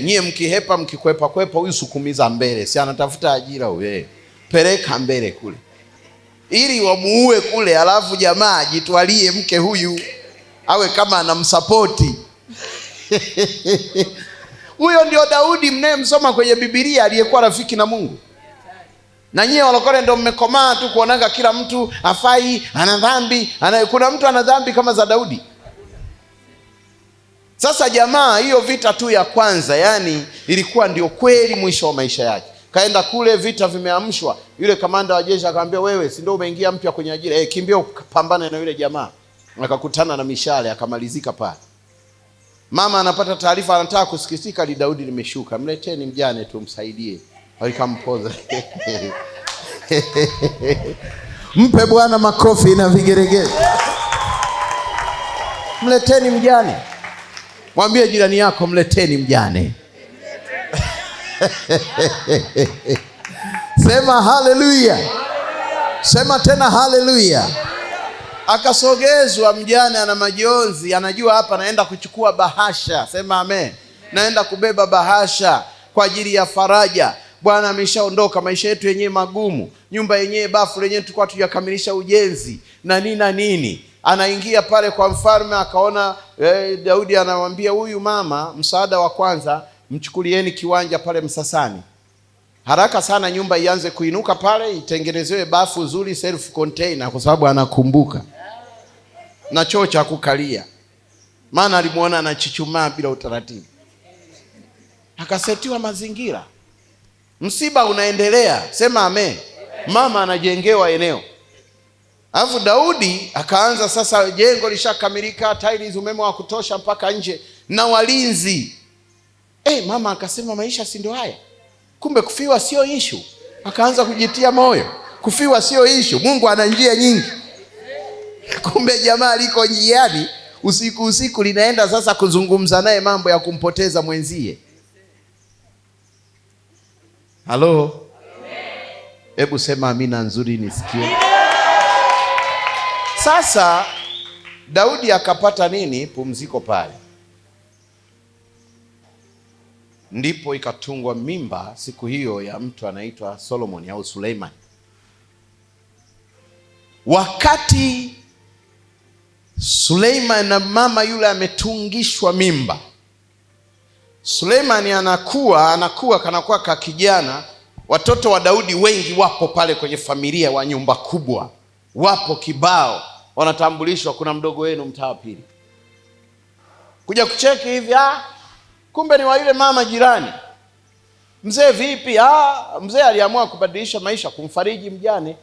Nyie mkihepa mkikwepa huyu sukumiza mbele, si anatafuta ajira huyu. Peleka mbele kule, ili wamuue kule, alafu jamaa jitwalie mke huyu, awe kama anamsapoti. Huyo ndio Daudi mnayemsoma kwenye Biblia aliyekuwa rafiki na Mungu. Na nyie walokole ndio mmekomaa tu kuonanga kila mtu afai, ana dhambi, kuna mtu ana dhambi kama za Daudi. Sasa jamaa, hiyo vita tu ya kwanza, yani ilikuwa ndio kweli mwisho wa maisha yake. Kaenda kule, vita vimeamshwa. Yule kamanda wa jeshi akamwambia, wewe si ndio umeingia mpya kwenye ajira, kimbia ukapambane na yule jamaa. Akakutana na mishale, akamalizika pale. Mama anapata taarifa, anataka kusikitika, li Daudi limeshuka. Mleteni mjane tumsaidie. Alikampoza. Mpe Bwana makofi na vigeregere. Mleteni mjane. Mwambie jirani yako, mleteni mjane. Sema haleluya. Sema tena haleluya. Akasogezwa mjane, ana majonzi, anajua hapa naenda kuchukua bahasha. Sema amen. Naenda kubeba bahasha kwa ajili ya faraja. Bwana ameshaondoka, maisha yetu yenyewe magumu, nyumba yenyewe bafu lenyewe tulikuwa tujakamilisha ujenzi na nini. Anaingia pale kwa mfalme, akaona Daudi anamwambia huyu mama, msaada wa kwanza, mchukulieni kiwanja pale Msasani. Haraka sana nyumba ianze kuinuka pale, itengenezewe bafu nzuri self container, kwa sababu anakumbuka. Na choo cha kukalia. Maana alimuona anachichumaa bila utaratibu. Akasetiwa mazingira. Msiba unaendelea. Sema amen. Mama anajengewa eneo. Alafu Daudi akaanza sasa, jengo lishakamilika, tiles, umeme wa kutosha mpaka nje, na walinzi. Mama akasema maisha si ndio haya, kumbe kufiwa sio issue. Akaanza kujitia moyo, kufiwa sio issue, Mungu ana njia nyingi. Kumbe jamaa liko njiani usiku linaenda sasa kuzungumza naye mambo ya kumpoteza mwenzie. Halo, hebu sema amina nzuri nisikie. Sasa Daudi akapata nini? Pumziko pale. Ndipo ikatungwa mimba siku hiyo ya mtu anaitwa Solomon au Suleiman. Wakati Suleiman na mama yule ametungishwa mimba, Suleiman anakuwa kanakuwa ka kijana. Watoto wa Daudi wengi wapo pale kwenye familia wa nyumba kubwa, wapo kibao, wanatambulishwa. Kuna mdogo wenu mtaa pili, kuja kucheki hivi, kumbe ni wa yule mama jirani. Mzee vipi? Mzee aliamua kubadilisha maisha, kumfariji mjane.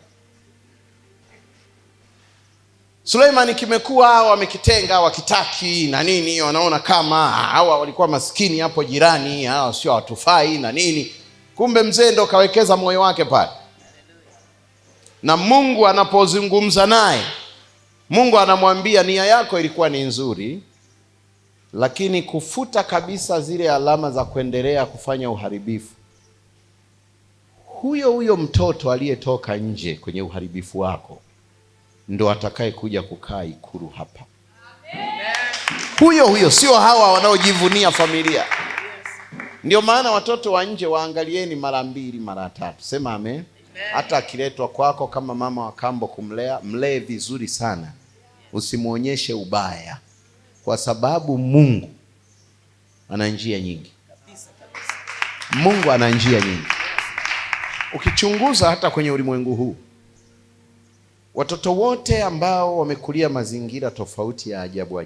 Suleiman kimekuwa wamekitenga, wakitaki na nini, wanaona kama hawa walikuwa maskini hapo jirani, sio watufai na nini. Kumbe mzee ndo kawekeza moyo wake pale. Na Mungu anapozungumza naye, Mungu anamwambia nia yako ilikuwa ni nzuri, lakini kufuta kabisa zile alama za kuendelea kufanya uharibifu. Huyo mtoto aliyetoka nje kwenye uharibifu wako ndo atakaye kuja kukaa ikulu hapa. Huyo sio hawa wanaojivunia familia. Ndio maana watoto wa nje waangalieni mara 2 mara 3. Sema amen. Hata akiletwa kwako kama mama wa kambo kumlea, mlee vizuri sana, usimuonyeshe ubaya, kwa sababu Mungu ana njia nyingi. Mungu ana njia nyingi. Ukichunguza hata kwenye ulimwengu huu, watoto wote ambao wamekulia mazingira tofauti ya ajabu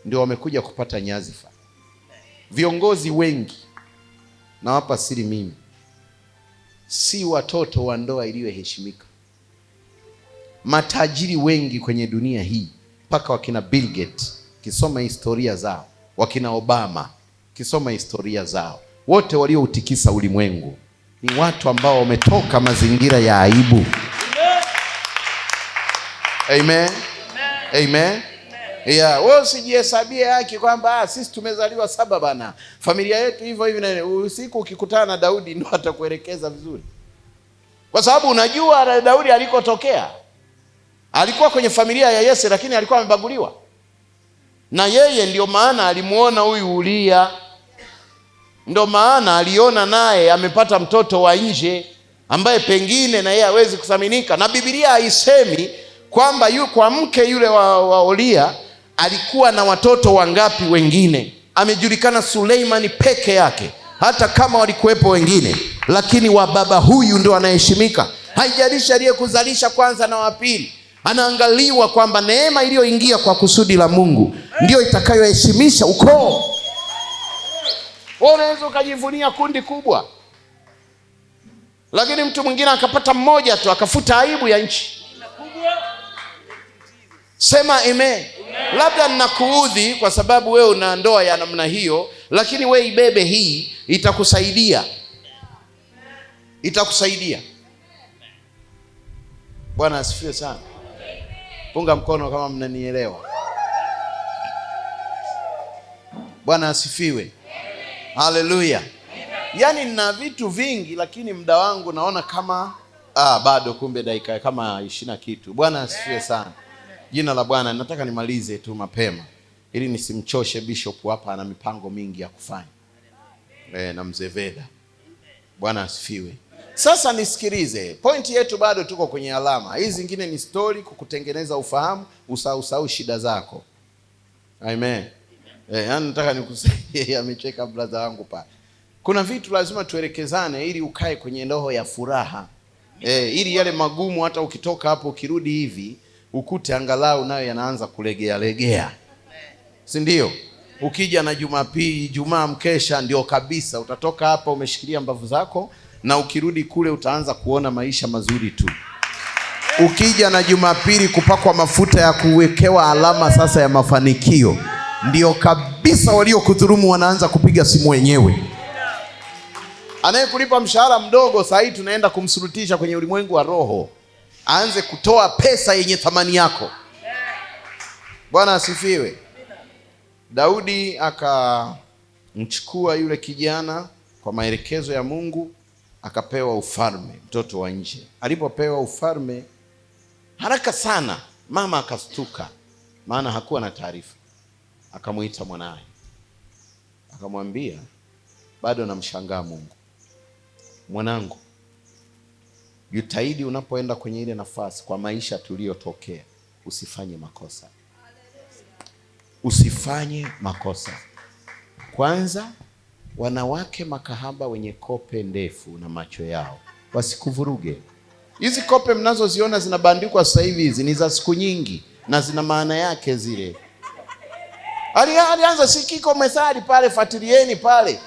ndio wamekuja kupata nyadhifa. Viongozi wengi, nawapa siri mimi, si watoto wa ndoa iliyoheshimika. Matajiri wengi kwenye dunia hii, mpaka wakina Bill Gates, kisoma historia zao, wakina Obama, kisoma historia zao, wote walioutikisa ulimwengu ni watu ambao wametoka mazingira ya aibu. Amen. Amen. Wewe usijihesabie haki kwamba sisi tumezaliwa 7 bana, familia yetu hivyo hivi na usiku ukikutana na Daudi ndo atakuelekeza vizuri. Kwa sababu unajua Daudi alikotokea. Alikuwa kwenye familia ya Yese, lakini alikuwa amebaguliwa. Na yeye ndio maana alimuona huyu Uria. Ndio maana aliona naye amepata mtoto wa nje ambaye pengine na yeye hawezi kuthaminika. Na Biblia haisemi kwamba kwa mke yule wa Uria alikuwa na watoto wangapi wengine. Amejulikana Suleiman peke yake, hata kama walikuwepo wengine, lakini wa baba huyu ndio anaheshimika. Haijalishi aliyekuzalisha kwanza na wa pili, anaangaliwa kwamba neema iliyoingia kwa kusudi la Mungu ndio itakayoheshimisha ukoo. Wewe unaweza ukajivunia kundi kubwa, lakini mtu mwingine akapata mmoja tu akafuta aibu ya nchi. Sema amen. Labda ninakuudhi kwa sababu wewe una ndoa ya namna hiyo, lakini wewe ibebe hii, itakusaidia. Bwana asifiwe sana. Punga mkono kama mnanielewa. Bwana asifiwe. Haleluya. Yaani nina vitu vingi, lakini muda wangu naona kama bado, kumbe dakika kama 20 kitu. Bwana asifiwe sana. Jina la Bwana. Nataka nimalize tu mapema ili nisimchoshe bishop hapa, ana mipango mingi ya kufanya. Na mzee Veda. Bwana asifiwe. Sasa nisikilize. Pointi yetu bado tuko kwenye alama. Hizi zingine ni story kukutengeneza ufahamu, usahau shida zako. Amen. Yani nataka nikusaidie, amecheka brother wangu pale. Kuna vitu lazima tuelekezane ili ukae kwenye roho ya furaha. Ili yale magumu hata ukitoka hapo ukirudi hivi ukute angalau nayo yanaanza kulegea. Si ndio? Ukija na Jumapili, Ijumaa mkesha ndio kabisa utatoka hapa umeshikilia mbavu zako, na ukirudi kule utaanza kuona maisha mazuri tu. Ukija na Jumapili kupakwa mafuta ya kuwekewa alama sasa ya mafanikio, ndio kabisa waliokudhulumu wanaanza kupiga simu wenyewe. Anayekulipa mshahara mdogo saa hii tunaenda kumsurutisha kwenye ulimwengu wa roho, aanze kutoa pesa yenye thamani yako. Bwana asifiwe. Daudi akamchukua yule kijana kwa maelekezo ya Mungu, akapewa ufalme, mtoto wa nje. Alipopewa ufalme, haraka sana mama akastuka, maana hakuwa na taarifa. Akamuita mwanae, akamwambia, bado namshangaa Mungu, mwanangu, jitahidi unapoenda kwenye ile nafasi, kwa maisha tuliyotokea, usifanye makosa. Usifanye makosa. Kwanza, wanawake makahaba wenye kope ndefu na macho yao wasikuvuruge. Hizi kope mnazoziona zinabandikwa sasa hivi, hizi ni za siku nyingi na zina maana yake zile. Alianza sikiko methali pale, fatilieni pale,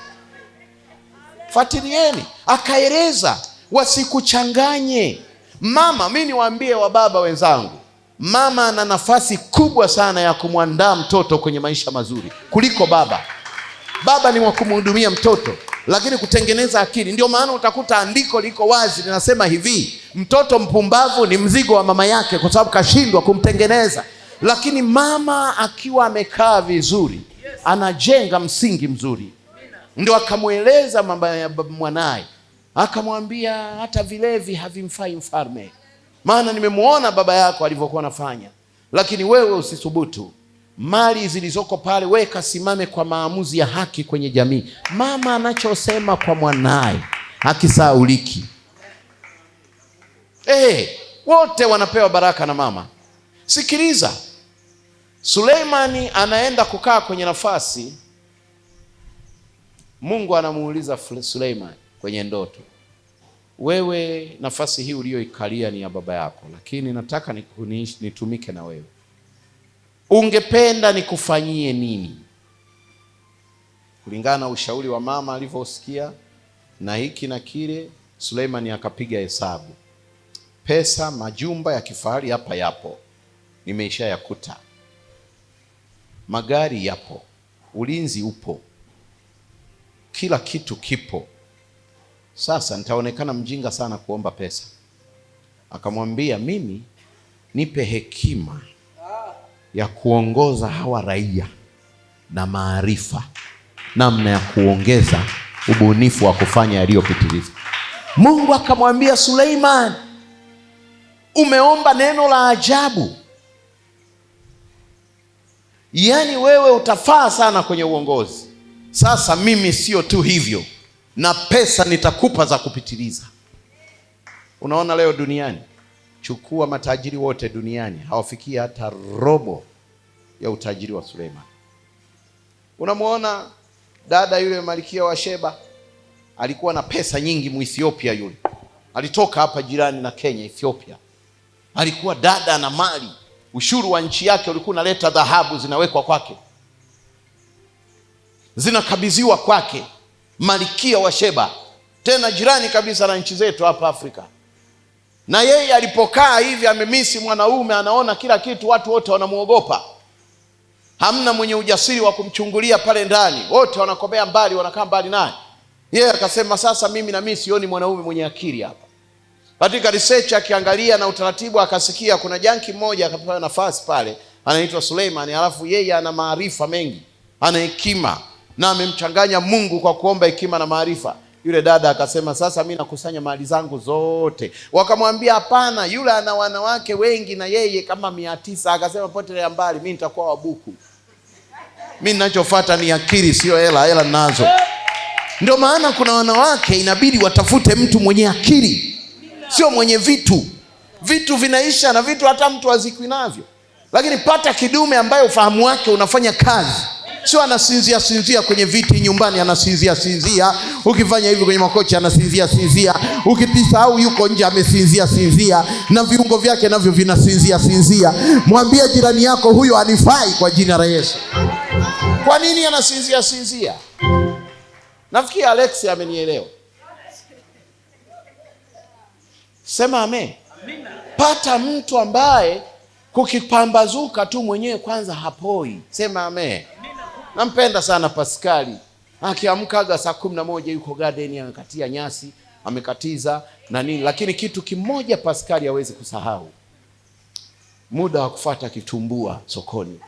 fatilieni. Akaeleza wasikuchanganye. Mama, mimi niwaambie wa baba wenzangu, mama ana nafasi kubwa sana ya kumwandaa mtoto kwenye maisha mazuri kuliko baba. Baba ni wa kumhudumia mtoto, lakini kutengeneza akili. Ndio maana utakuta andiko liko wazi linasema hivi, mtoto mpumbavu ni mzigo wa mama yake kwa sababu kashindwa kumtengeneza. Lakini mama akiwa amekaa vizuri, anajenga msingi mzuri. Ndio akamweleza mama ya mwanae, akamwambia hata vilevi havimfai mfalme, maana nimemuona baba yako alivyokuwa anafanya. Lakini wewe usisubutu. Mali zilizoko pale weka, simame kwa maamuzi ya haki kwenye jamii. Mama anachosema kwa mwanae hakisauliki. Wote wanapewa baraka na mama. Sikiliza, Suleimani anaenda kukaa kwenye nafasi. Mungu anamuuliza Suleimani kwenye ndoto, wewe nafasi hii uliyoikalia ni ya baba yako, lakini nataka nitumike na wewe. Ungependa nikufanyie nini? Kulingana na ushauri wa mama alivyosikia na hiki na kile, Suleimani akapiga hesabu. Pesa, majumba ya kifahari hapa yapo, nimeisha yakuta. Magari yapo, ulinzi upo, kila kitu kipo. Sasa nitaonekana mjinga sana kuomba pesa. Akamwambia, mimi nipe hekima ya kuongoza hawa raia na maarifa, namna ya kuongeza ubunifu wa kufanya yaliyopitiliza. Mungu akamwambia Suleiman, umeomba neno la ajabu. Yaani wewe utafaa sana kwenye uongozi. Sasa mimi sio tu hivyo, na pesa nitakupa za kupitiliza. Unaona leo duniani, chukua matajiri wote duniani, hawafikii hata robo ya utajiri wa Suleiman. Unamuona dada yule Malkia wa Sheba, alikuwa na pesa nyingi, Muethiopia yule. Alitoka hapa jirani na Kenya, Ethiopia. Alikuwa dada na mali. Ushuru wa nchi yake ulikuwa unaleta dhahabu, zinawekwa kwake, zinakabidhiwa kwake. Malkia wa Sheba, tena jirani kabisa na nchi zetu hapa Afrika. Na yeye alipokaa hivi amemisi mwanaume, anaona kila kitu, watu wote wanamuogopa. Hamna mwenye ujasiri wa kumchungulia pale ndani, wote wanakobea mbali, wanakaa mbali naye. Yeye akasema, sasa mimi sioni mwanaume mwenye akili hapa. Katika research akiangalia na utaratibu, akasikia kuna janki mmoja akapewa nafasi pale, anaitwa Suleiman. Alafu yeye ana maarifa mengi, ana hekima, na amemchanganya Mungu kwa kuomba hekima na maarifa. Yule dada akasema, sasa mimi nakusanya mali zangu zote. Wakamwambia, hapana, yule ana wanawake wengi na yeye kama 900. Akasema, potelea mbali, mimi nitakuwa wabuku. Mimi ninachofuata ni akili, sio hela. Hela nazo. Ndio maana kuna wanawake inabidi watafute mtu mwenye akili, sio mwenye vitu. Vitu vinaisha, na vitu hata mtu azikwi navyo. Lakini pata kidume ambaye ufahamu wake unafanya kazi. Sio anasinzia kwenye viti nyumbani, anasinzia. Ukifanya hivi kwenye makochi anasinzia. Ukisahau yuko nje amesinzia, na viungo vyake navyo vinasinzia. Mwambie jirani yako, huyo anifai kwa jina la Yesu. Kwa nini anasinzia? Nafikiri Alex amenielewa. Sema amen. Pata mtu ambaye kukipambazuka tu mwenyewe kwanza hapoi. Sema amen. Nampenda sana Paskali. Akiamkaga saa 11 yuko garden amekatia nyasi, amekatiza na nini, lakini kitu kimoja Paskali hawezi kusahau. Muda wa kufuata kitumbua sokoni.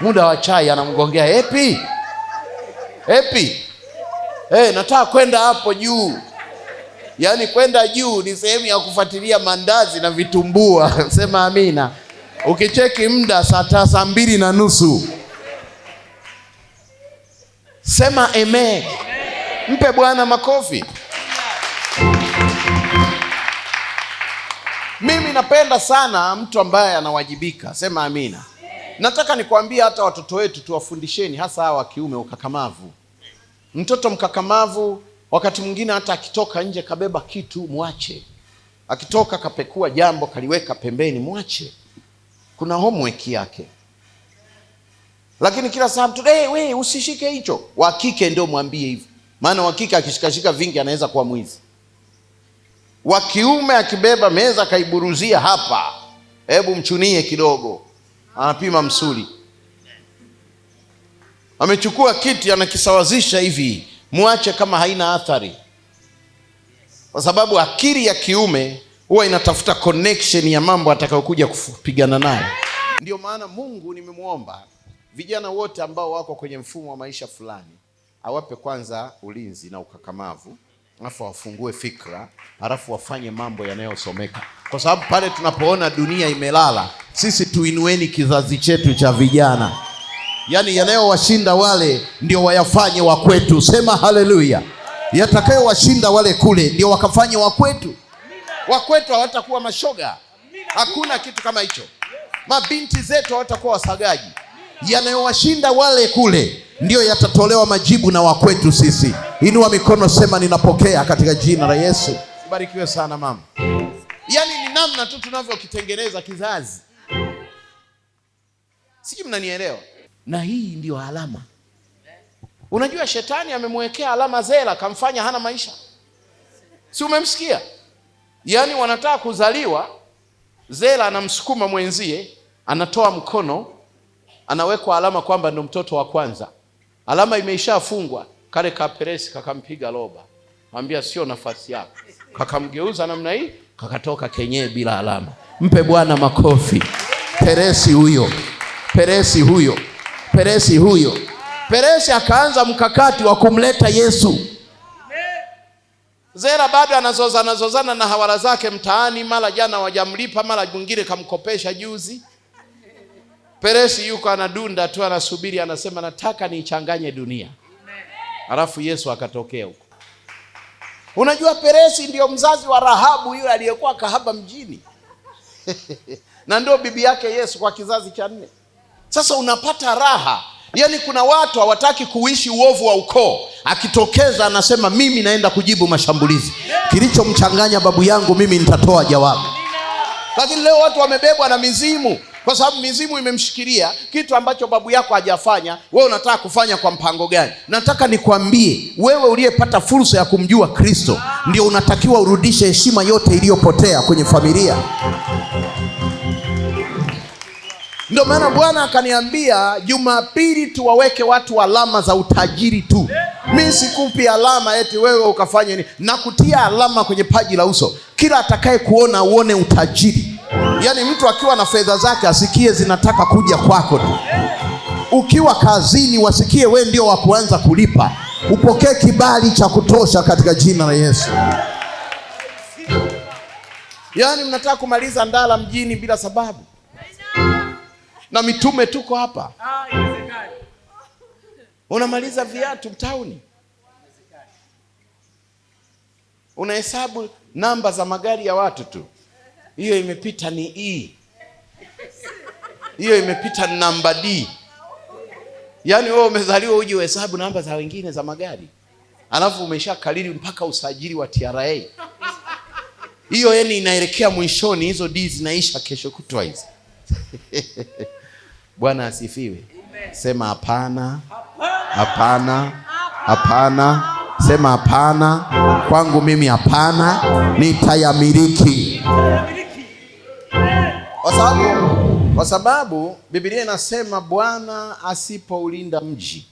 Muda wa chai anamgongea, "Epi. Epi. Nataka kwenda hapo juu." Yaani kwenda juu ni sehemu ya kufuatilia mandazi na vitumbua. Sema amina. Ukicheki muda saa 2:30. Sema amen. Mpe Bwana makofi. Mimi napenda sana mtu ambaye anawajibika. Sema amina. Nataka nikwambie hata watoto wetu tuwafundisheni, hasa hawa wa kiume, ukakamavu. Mtoto mkakamavu wakati mwingine hata akitoka nje kabeba kitu mwache. Akitoka kapekua jambo kaliweka pembeni mwache. Kuna homework yake. Lakini kila saa mtu, "We usishike hicho." Wa kike ndio mwambie hivyo. Maana wa kike akishikashika vingi anaweza kuwa mwizi. Wa kiume akibeba meza kaiburuzia hapa, hebu mchunie kidogo. Anapima msuli. Amechukua kiti anakisawazisha hivi, muache kama haina athari. Kwa sababu akili ya kiume huwa inatafuta connection ya mambo atakayokuja kupigana nayo. Ndio maana Mungu nimemuomba vijana wote ambao wako kwenye mfumo wa maisha fulani awape kwanza ulinzi na ukakamavu, alafu wafungue fikra, alafu wafanye mambo yanayosomeka. Kwa sababu pale tunapoona dunia imelala, sisi tuinueni kizazi chetu cha vijana. Yaani yanayowashinda wale ndio wayafanye wa kwetu. Sema haleluya. Yatakayowashinda wale kule ndio wakafanye wa kwetu. Wa kwetu hawatakuwa mashoga. Hakuna kitu kama hicho. Mabinti zetu hawatakuwa wasagaji. Yanayowashinda wale kule ndio yatatolewa majibu na wa kwetu sisi. Inua mikono, sema ninapokea katika jina la Yesu. Barikiwe sana mama. Yaani ni namna tu tunavyokitengeneza kizazi. Sijui mnanielewa. Na hii ndio alama. Unajua shetani amemwekea alama Zera, kamfanya hana maisha. Si umemsikia? Yaani wanataka kuzaliwa, Zera anamsukuma mwenzie, anatoa mkono, anawekwa alama kwamba ndo mtoto wa kwanza. Alama imeishafungwa, kale kaperesi kakampiga roba. Mwambia sio nafasi yako. Kakamgeuza namna hii, kakatoka kenyewe bila alama. Mpe Bwana makofi. Peresi huyo. Peresi huyo. Peresi huyo. Peresi akaanza mkakati wa kumleta Yesu. Zera bado anazozana na hawara zake mtaani, mara jana wajamlipa, mara mwingine kamkopesha juzi. Peresi yuko anadunda tu, anasubiri, anasema nataka niichanganye dunia. Alafu Yesu akatokea huko. Unajua Peresi ndio mzazi wa Rahabu yule aliyekuwa kahaba mjini. Na ndio bibi yake Yesu kwa kizazi cha 4. Sasa unapata raha. Yaani kuna watu hawataki kuishi uovu wa ukoo. Akitokeza anasema mimi naenda kujibu mashambulizi. Kilichomchanganya babu yangu mimi nitatoa jawabu. Lakini leo watu wamebebwa na mizimu. Kwa sababu mizimu imemshikilia kitu ambacho babu yako hajafanya. Wewe unataka kufanya kwa mpango gani? Nataka nikwambie, wewe uliyepata fursa ya kumjua Kristo ndio unatakiwa urudishe heshima yote iliyopotea kwenye familia. Ndio maana Bwana akaniambia Jumapili tuwaweke watu alama za utajiri tu. Mimi sikupi alama eti wewe ukafanye nini. Nakutia alama kwenye paji la uso. Kila atakaye kuona uone utajiri. Yaani mtu akiwa na fedha zake asikie zinataka kuja kwako tu. Ukiwa kazini wasikie wewe ndio wa kuanza kulipa. Upokee kibali cha kutosha katika jina la Yesu. Yaani mnataka kumaliza ndala mjini bila sababu. Na mitume tuko hapa. Unamaliza viatu mtauni. Unahesabu namba za magari ya watu tu. Hiyo imepita ni E. Hiyo imepita ni namba D. Yaani wewe umezaliwa uje uhesabu namba za wengine za magari. Alafu umeshakalili mpaka usajili wa TRA. Hiyo yani inaelekea mwishoni, hizo D zinaisha kesho kutwa hizi. Bwana asifiwe. Sema hapana. Hapana. Hapana. Sema hapana. Kwangu mimi hapana. Nitayamiliki. Kwa Kwa sababu Biblia inasema Bwana asipoulinda mji,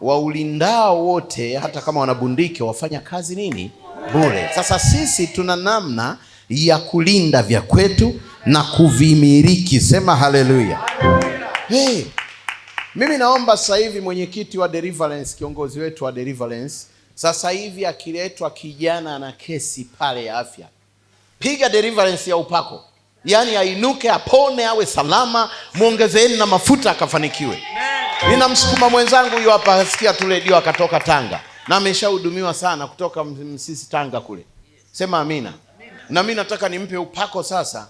waulindao wote hata kama wanabundiki wafanya kazi nini? Bure. Sasa sisi tuna namna ya kulinda vya kwetu na kuvimiliki. Sema haleluya. Hey, mimi naomba sasa hivi mwenyekiti wa Deliverance, kiongozi wetu wa Deliverance, sasa hivi akiletwa kijana na kesi pale ya afya, piga Deliverance ya upako. Yaani ainuke, apone, awe salama, muongezeeni na mafuta akafanikiwe. Ninamsukuma mwenzangu huyo hapa, asikia tu redio, akatoka Tanga na ameshahudumiwa sana kutoka Msisi Tanga kule. Sema amina. Na mimi nataka nimpe upako sasa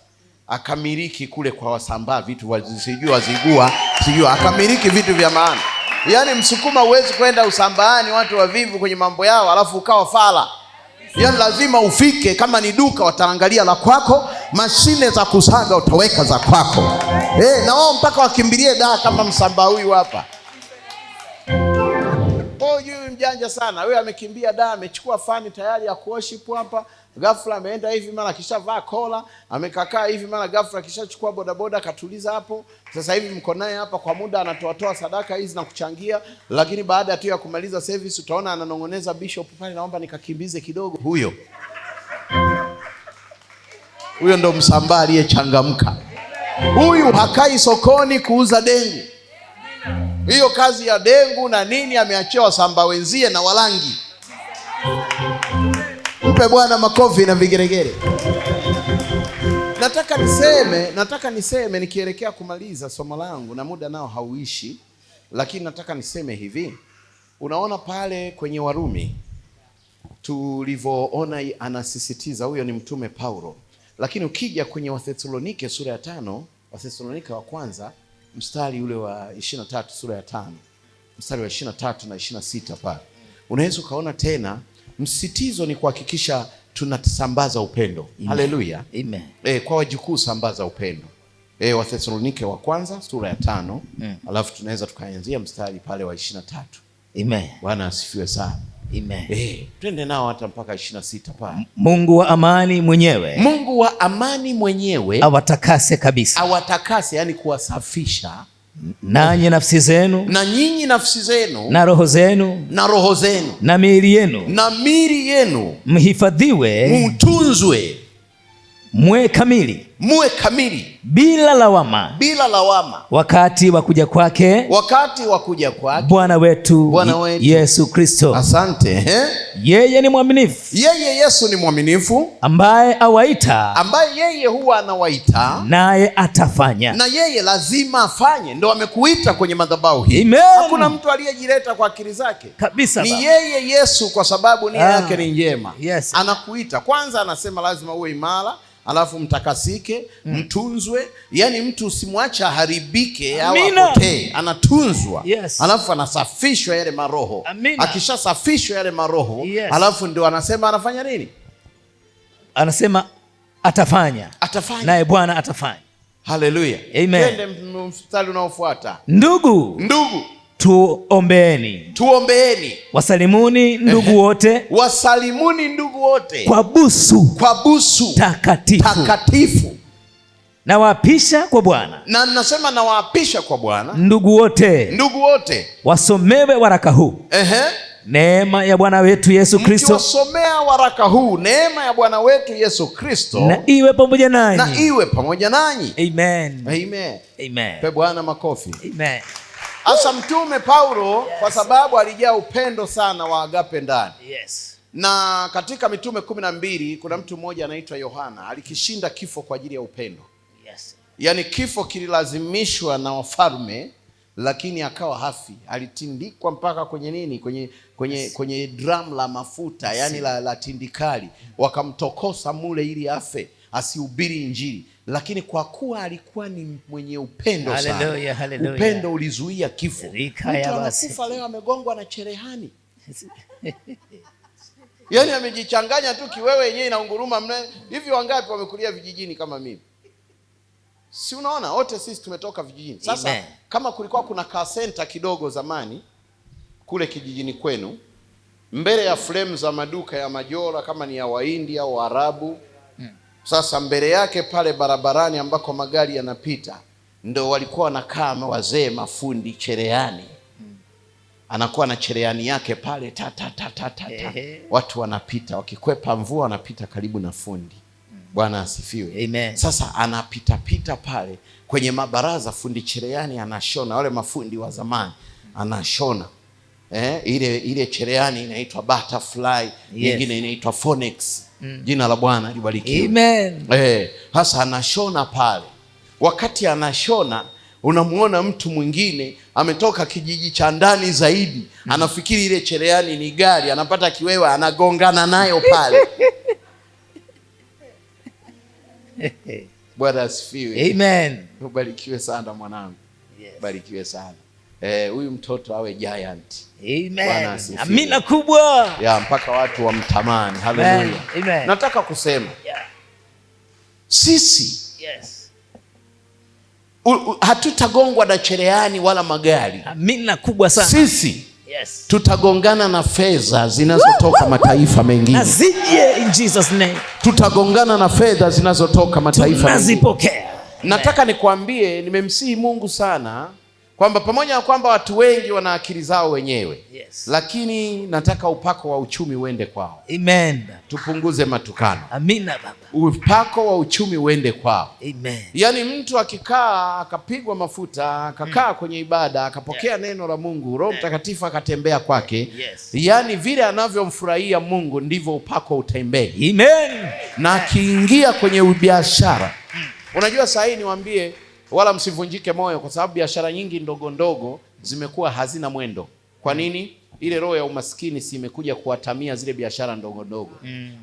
akamiliki kule kwa Wasambaa vitu wasijua wazigua, sijua akamiliki vitu vya maana. Yaani Msukuma huwezi kwenda Usambaani watu wavivu kwenye mambo yao alafu ukawa fala. Yaani lazima ufike, kama ni duka wataangalia la kwako, mashine za kusaga utaweka za kwako. Na wao mpaka wakimbilie daa kama Msambaa huyu hapa. Huyu mjanja sana. Wewe amekimbia daa, amechukua fani tayari ya kuoshipu hapa. Ghafla ameenda hivi, mara kishavaa kola, amekakaa hivi, mara ghafla kishachukua bodaboda katuliza hapo. Sasa hivi mko naye hapa kwa muda, anatoa sadaka hizi na kuchangia, lakini baada tu ya kumaliza service utaona ananongoneza bishop pale, naomba nikakimbize kidogo. Huyo ndo Msambaa aliyechangamka. Huyu hakai sokoni kuuza dengu. Hiyo kazi ya dengu na nini ameachia Wasambaa wenzie na Walangi. Mpe Bwana makofi na vigeregere. Nataka niseme nikielekea kumaliza somo langu, na muda nao hauishi, lakini nataka niseme hivi. Unaona pale kwenye Warumi tulivyoona anasisitiza, huyo ni mtume Paulo. Lakini ukija kwenye Wathesalonike sura ya 5, Wathesalonike wa kwanza mstari ule wa 23, sura ya 5 mstari wa 23 na 26 pale, unaweza ukaona tena msitizo ni kuhakikisha tunasambaza upendo. Haleluya. Amen. Kwa wajukuu sambaza upendo. Wathesalonike wa kwanza sura ya 5, alafu tunaweza tukaanzia mstari pale wa 23. Amen. Bwana asifiwe sana. Amen. Twende nao hata mpaka 26 pale. Mungu wa amani mwenyewe awatakase kabisa. Awatakase, yani kuwasafisha. Nanyi nafsi zenu, na nyinyi nafsi zenu, na roho zenu, na miili yenu, mhifadhiwe, mtunzwe, muwe kamili, bila lawama, wakati wa kuja kwake Bwana wetu Yesu Kristo. Asante. Yeye ni mwaminifu. Yesu ni mwaminifu, ambaye yeye huwa anawaita, naye atafanya. Na yeye lazima afanye. Ndio amekuita kwenye madhabahu hii. Amen. Hakuna mtu aliyejileta kwa akili zake kabisa. Ni yeye Yesu, kwa sababu nia yake ni njema. Yes. Anakuita kwanza, anasema lazima uwe imara, alafu mtakasike, mtunzwe. Yani mtu usimwacha haribike au apotee, anatunzwa. Yes. Alafu anasafishwa yale maroho. Akishasafishwa yale maroho, yes, alafu ndio anasema anafanya nini? Anasema atafanya. Naye Bwana atafanya. Haleluya. Amen. Twende mstari unaofuata. Ndugu, tuombeeni. Wasalimuni ndugu wote. Kwa busu takatifu. Nawaapisha kwa Bwana. Na nasema nawaapisha kwa Bwana. Ndugu wote wasomewe waraka huu. Neema ya Bwana wetu Yesu Kristo. Mkiwasomea waraka huu, neema ya Bwana wetu Yesu Kristo na iwe pamoja nanyi. Amen. Pe Bwana makofi. Amen. Asa mtume Paulo, kwa sababu alijaa upendo sana wa agape ndani. Yes. Na katika mitume 12 kuna mtu mmoja anaitwa Yohana, alikishinda kifo kwa ajili ya upendo. Yes. Yaani kifo kililazimishwa na wafalme, lakini akawa hafi. Alitindikwa mpaka kwenye nini? Kwenye drum la mafuta, yani la tindikali. Wakamtokosa mule ili afe, asihubiri Injili. Lakini kwa kuwa alikuwa ni mwenye upendo sana. Hallelujah. Upendo ulizuia kifo. Mtu anakufa leo amegongwa na cherehani. Yaani amejichanganya tu kiwewe yenyewe inaunguruma mle. Hivi wangapi wamekulia vijijini kama mimi? Si unaona wote sisi tumetoka vijijini. Sasa Amen. Kama kulikuwa kuna car center kidogo zamani kule kijijini kwenu, mbele ya frame za maduka ya Majora kama ni ya Wahindi au Waarabu, sasa mbele yake pale barabarani ambako magari yanapita ndo walikuwa wanakaa wazee mafundi cherehani. Anakuwa na cherehani yake pale ta. Watu wanapita wakikwepa mvua, wanapita karibu na fundi. Bwana asifiwe. Amen. Sasa anapita pale kwenye mabaraza, fundi cherehani anashona, wale mafundi wa zamani anashona. Ile cherehani inaitwa butterfly, nyingine inaitwa phoenix. Jina la Bwana libarikiwe. Amen. Sasa anashona pale. Wakati anashona, unamuona mtu mwingine ametoka kijiji cha ndani zaidi, anafikiri ile cherehani ni gari, anapata kiwewe, anagongana nayo pale. Bwana asifiwe. Amen. Ubarikiwe sana mwanangu. Yes. Barikiwe sana. Huyu mtoto awe giant. Amen. Amina kubwa. Mpaka watu wamtamani. Haleluya. Amen. Nataka kusema sisi hatutagongwa na cherehani wala magari. Amina kubwa sana. Sisi tutagongana na fedha zinazotoka mataifa mengine. Nazije in Jesus name. Tutagongana na fedha zinazotoka mataifa mengine. Tunazipokea. Nataka nikwambie, nimemsihi Mungu sana kwamba pamoja na kwamba watu wengi wana akili zao wenyewe, lakini nataka upako wa uchumi uende kwao. Amen. Tupunguze matukano. Amina baba. Upako wa uchumi uende kwao. Amen. Yaani mtu akikaa akapigwa mafuta, akakaa kwenye ibada, akapokea neno la Mungu, Roho Mtakatifu akatembea kwake, yaani vile anavyomfurahia Mungu ndivyo upako utembee. Amen. Na akiingia kwenye biashara, unajua saa hii niwaambie, wala msivunjike moyo, kwa sababu biashara nyingi ndogo ndogo zimekuwa hazina mwendo. Kwa nini? Ile roho ya umaskini si imekuja kuwatamia zile biashara ndogo ndogo.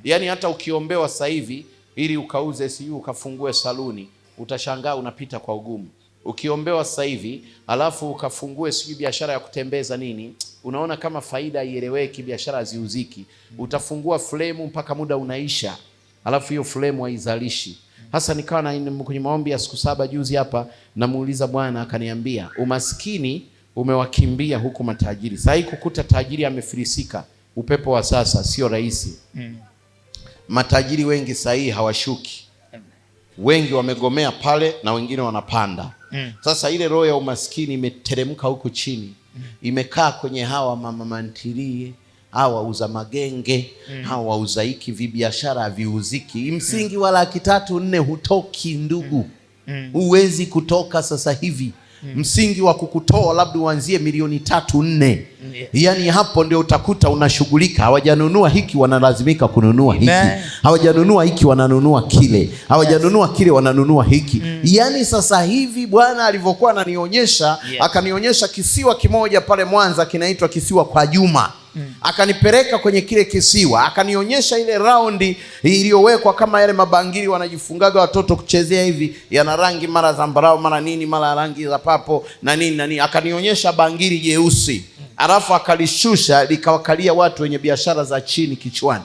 Yaani hata ukiombewa sasa hivi ili ukauze SU ukafungue saluni, utashangaa unapita kwa ugumu. Ukiombewa sasa hivi alafu ukafungue sijui biashara ya kutembeza nini, unaona kama faida haieleweki, biashara haziuziki. Utafungua flame mpaka muda unaisha, alafu hiyo flame haizalishi. Hasa nikawa kwenye maombi ya siku 7 juzi hapa, namuuliza Bwana, akaniambia umaskini umewakimbia huku matajiri. Sasa hii kukuta tajiri amefilisika, upepo wa sasa sio rahisi. Matajiri wengi sasa hii hawashuki. Wengi wamegomea pale na wengine wanapanda. Sasa ile roho ya umaskini imeteremka huku chini. Imekaa kwenye hawa mama mantilie, hawa wauza magenge, hawa wauza hiki vibiashara viuziki. Msingi wa 3-4 hutoki ndugu. Huwezi kutoka sasa hivi. Msingi wa kukutoa labda uanzie 3-4. Yaani hapo ndio utakuta unashughulika. Hawajanunua hiki wanalazimika kununua hiki. Hawajanunua hiki wananunua kile. Hawajanunua kile wananunua hiki. Yaani sasa hivi Bwana alivyokuwa ananionyesha, akanionyesha kisiwa kimoja pale Mwanza kinaitwa kisiwa kwa Juma. Akanipeleka kwenye kile kisiwa, akanionyesha ile raundi iliyowekwa kama yale mabangili wanajifungaga watoto kuchezea hivi, yana rangi mara zambarau mara nini mara rangi za papo na nini. Akanionyesha bangili jeusi, alafu akalishusha likawakalia watu wenye biashara za chini kichwani.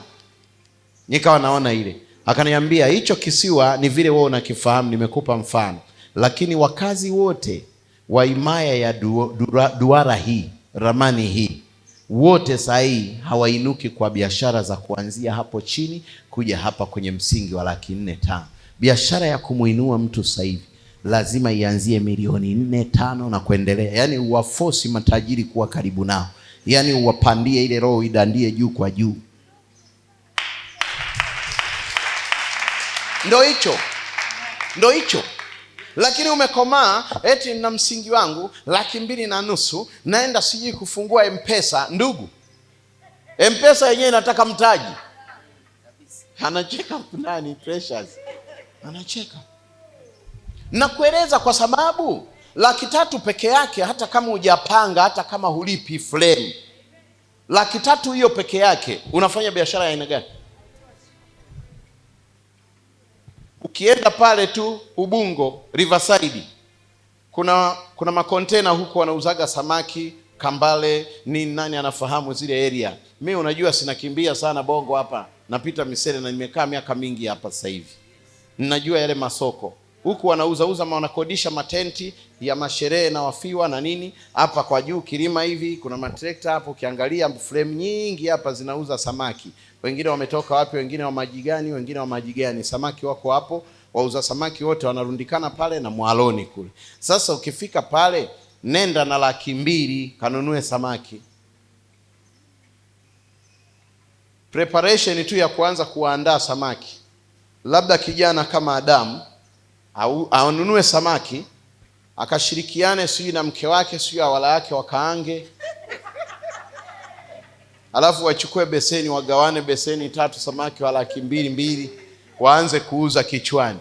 Nikawa naona ile. Akaniambia hicho kisiwa ni vile wewe unakifahamu, nimekupa mfano, lakini wakazi wote wa himaya ya duara hii, ramani hii, wote sahi hawainuki kwa biashara za kuanzia hapo chini kuja hapa kwenye msingi wa 4-5. Biashara ya kumuinua mtu sasa hivi lazima ianzie milioni 4-5 na kuendelea. Yaani uwaforce matajiri kuwa karibu nao. Yaani uwapandie ile roho, idandie juu kwa juu. Ndo hicho. Lakini umekomaa eti na msingi wangu 250,000 naenda siji kufungua M-Pesa. Ndugu, M-Pesa yenyewe inataka mtaji. Anacheka nani? Precious anacheka. Nakueleza kwa sababu 300,000 peke yake, hata kama hujapanga, hata kama hulipi flame, 300,000 hiyo peke yake unafanya biashara ya aina gani? Ukienda pale tu Ubungo Riverside, kuna makontena huko wanauzaga samaki, kambale, nani anafahamu zile area. Mimi unajua sinakimbia sana Bongo hapa, napita Misere na nimekaa miaka mingi hapa sasa hivi. Ninajua yale masoko. Huku wanauza wanakodisha matenti ya masherehe na wafiwa na nini. Hapa kwa juu kilima hivi kuna matrekta hapo, ukiangalia frame nyingi hapa zinauza samaki. Wengine wametoka wapi, wengine wa maji gani, wengine wa maji gani. Samaki wako hapo, wauza samaki wote wanarundikana pale na mwaloni kule. Sasa ukifika pale, nenda na 200,000 kanunue samaki. Preparation tu ya kuanza kuandaa samaki, labda kijana kama Adamu au anunue samaki, akashirikiane sijui na mke wake sijui awala yake wakaange, alafu wachukue beseni wagawane beseni 3 samaki wa 200,000 waanze kuuza kichwani.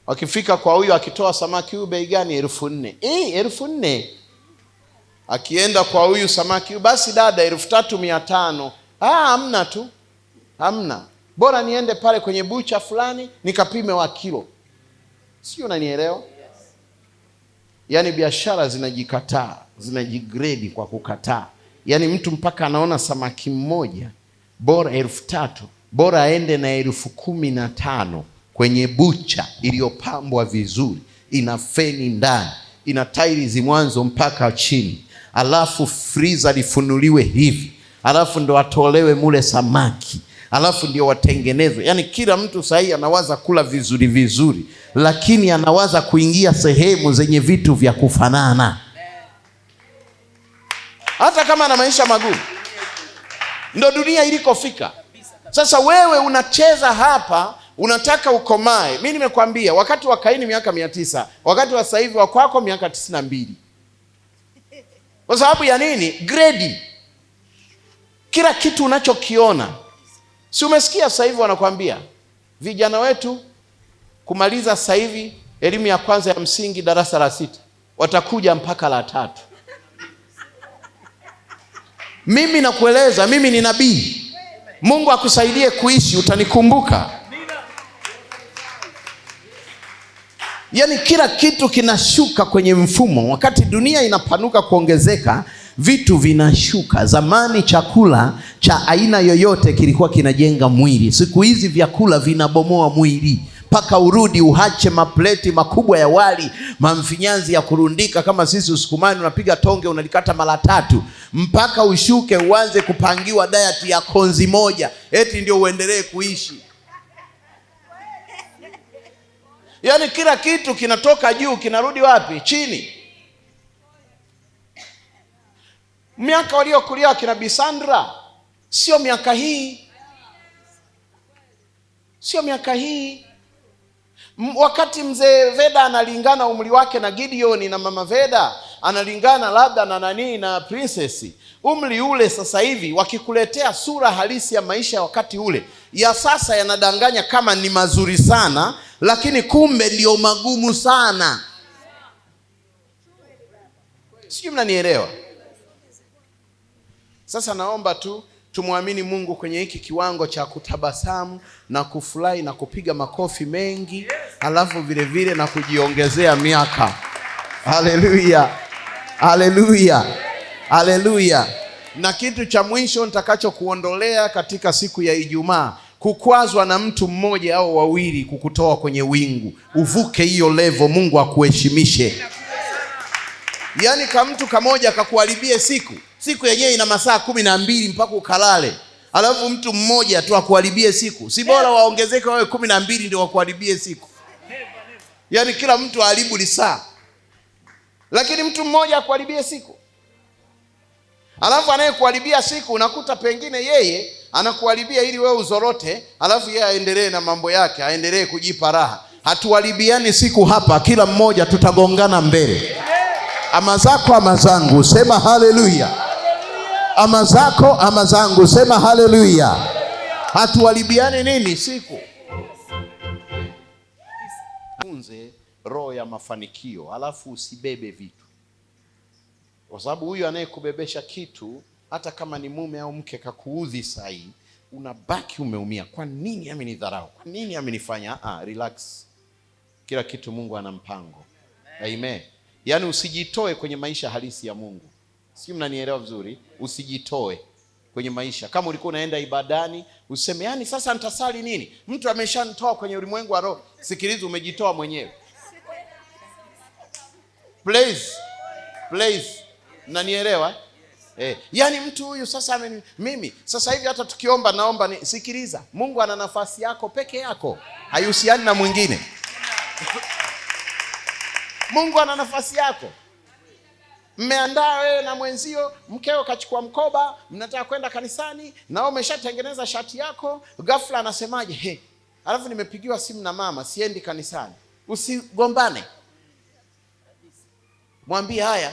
Wakifika kwa huyu akitoa samaki huyu bei gani? 4,000. 4,000. Akienda kwa huyu samaki huyu, basi dada 3,500. Hamna tu. Hamna. Bora niende pale kwenye bucha fulani nikapime wa kilo. Sio, unanielewa? Yaani biashara zinajikataa, zinajigrade kwa kukataa. Yaani mtu mpaka anaona samaki mmoja bora 3,000, bora aende na 15,000 kwenye bucha iliyopambwa vizuri, ina feni ndani, ina tiles mwanzo mpaka chini, alafu freezer lifunuliwe hivi, alafu ndo atolewe mule samaki, alafu ndio watengenezwe. Yaani kila mtu sahi anawaza kula vizuri vizuri, lakini anawaza kuingia sehemu zenye vitu vya kufanana, hata kama na maisha magumu. Ndo dunia ilikofika. Sasa wewe unacheza hapa, unataka ukomae. Mimi nimekwambia wakati wa Kaini miaka 900, wakati wa sasa hivi wa kwako miaka 92. Kwa sababu ya nini? Grade. Kila kitu unachokiona. Si umesikia sasa hivi wanakuambia vijana wetu kumaliza sasa hivi elimu ya kwanza ya msingi darasa la 6 watakuja mpaka la 3. Mimi nakueleza, mimi ni nabii. Mungu akusaidie kuishi, utanikumbuka. Yaani kila kitu kinashuka kwenye mfumo. Wakati dunia inapanuka kuongezeka, vitu vinashuka. Zamani chakula cha aina yoyote kilikuwa kinajenga mwili. Siku hizi vyakula vinabomoa mwili. Paka urudi uhache mapleti makubwa ya wali, mamfinyanzi ya kurundika kama sisi Usukumani, unapiga tonge unalikata mara 3, mpaka ushuke uanze kupangiwa diet ya konzi moja eti ndio uendelee kuishi. Yaani kila kitu kinatoka juu kinarudi wapi? Chini. Miaka waliokulia kina Bisandra sio miaka hii. Sio miaka hii. Wakati mzee Veda analingana umri wake na Gideon, na mama Veda analingana labda na nani na princess, umri ule sasa hivi wakikuletea sura halisi ya maisha ya wakati ule, ya sasa yanadanganya kama ni mazuri sana, lakini kumbe ndio magumu sana. Sijui mnanielewa? Sasa naomba tu tumwamini Mungu kwenye hiki kiwango cha kutabasamu na kufurahi na kupiga makofi mengi, alafu vile vile na kujiongezea miaka. Haleluya. Haleluya. Haleluya. Na kitu cha mwisho nitakacho kuondolea katika siku ya Ijumaa, kukwazwa na mtu mmoja au wawili kukutoa kwenye wingu. Uvuke hiyo level, Mungu akuheshimishe. Yaani kama mtu kamoja akakuharibie siku yenyewe ina masaa 12 mpaka ukalale, alafu mtu mmoja tu akuharibie siku. Si bora waongezeke wewe 12 ndio wakuharibie siku? Yaani kila mtu aharibu lisaa, lakini mtu mmoja akuharibie siku. Alafu anayekuharibia siku unakuta pengine yeye anakuharibia ili wewe uzorote, alafu yeye aendelee na mambo yake, aendelee kujipa raha. Hatuharibiani siku hapa, kila mmoja tutagongana mbele. Ama zako ama zangu, sema haleluya. Ama zako ama zangu, sema haleluya. Hatuharibiani nini siku. Unze roho ya mafanikio, alafu usibebe vitu. Kwa sababu huyu anayekubebesha kitu, hata kama ni mume au mke kakuudhi sahi, unabaki umeumia. Kwa nini amenidharau? Kwa nini amenifanya? Relax. Kila kitu Mungu ana mpango. Amen. Yaani usijitoe kwenye maisha halisi ya Mungu. Sio, mnanielewa vizuri? Usijitoe kwenye maisha. Kama ulikuwa unaenda ibadani, useme yani sasa nitasali nini? Mtu ameshanitoa kwenye ulimwengu wa roho. Sikiliza, umejitoa mwenyewe. Please. Mnanielewa? Yaani mtu huyu sasa mimi sasa hivi hata tukiomba naomba sikiliza, Mungu ana nafasi yako peke yako, haihusiani na mwingine. Mungu ana nafasi yako. Mmeandaa wewe na mwenzio, mkeo kachukua mkoba, mnataka kwenda kanisani, na wewe umeshatengeneza shati yako, ghafla anasemaje, alafu nimepigiwa simu na mama, siendi kanisani. Usigombane. Mwambie haya,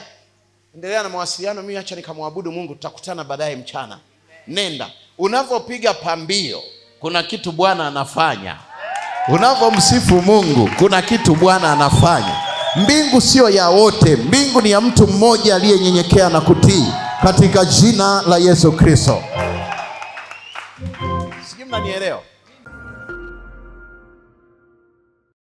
endelea na mawasiliano, mimi acha nikamwabudu Mungu, tutakutana baadaye mchana. Nenda. Unavyopiga pambio, kuna kitu Bwana anafanya. Unavyomsifu Mungu, kuna kitu Bwana anafanya. Mbingu sio ya wote, mbingu ni ya mtu mmoja aliyenyenyekea na kutii, katika jina la Yesu Kristo. Sijui mnanielewa?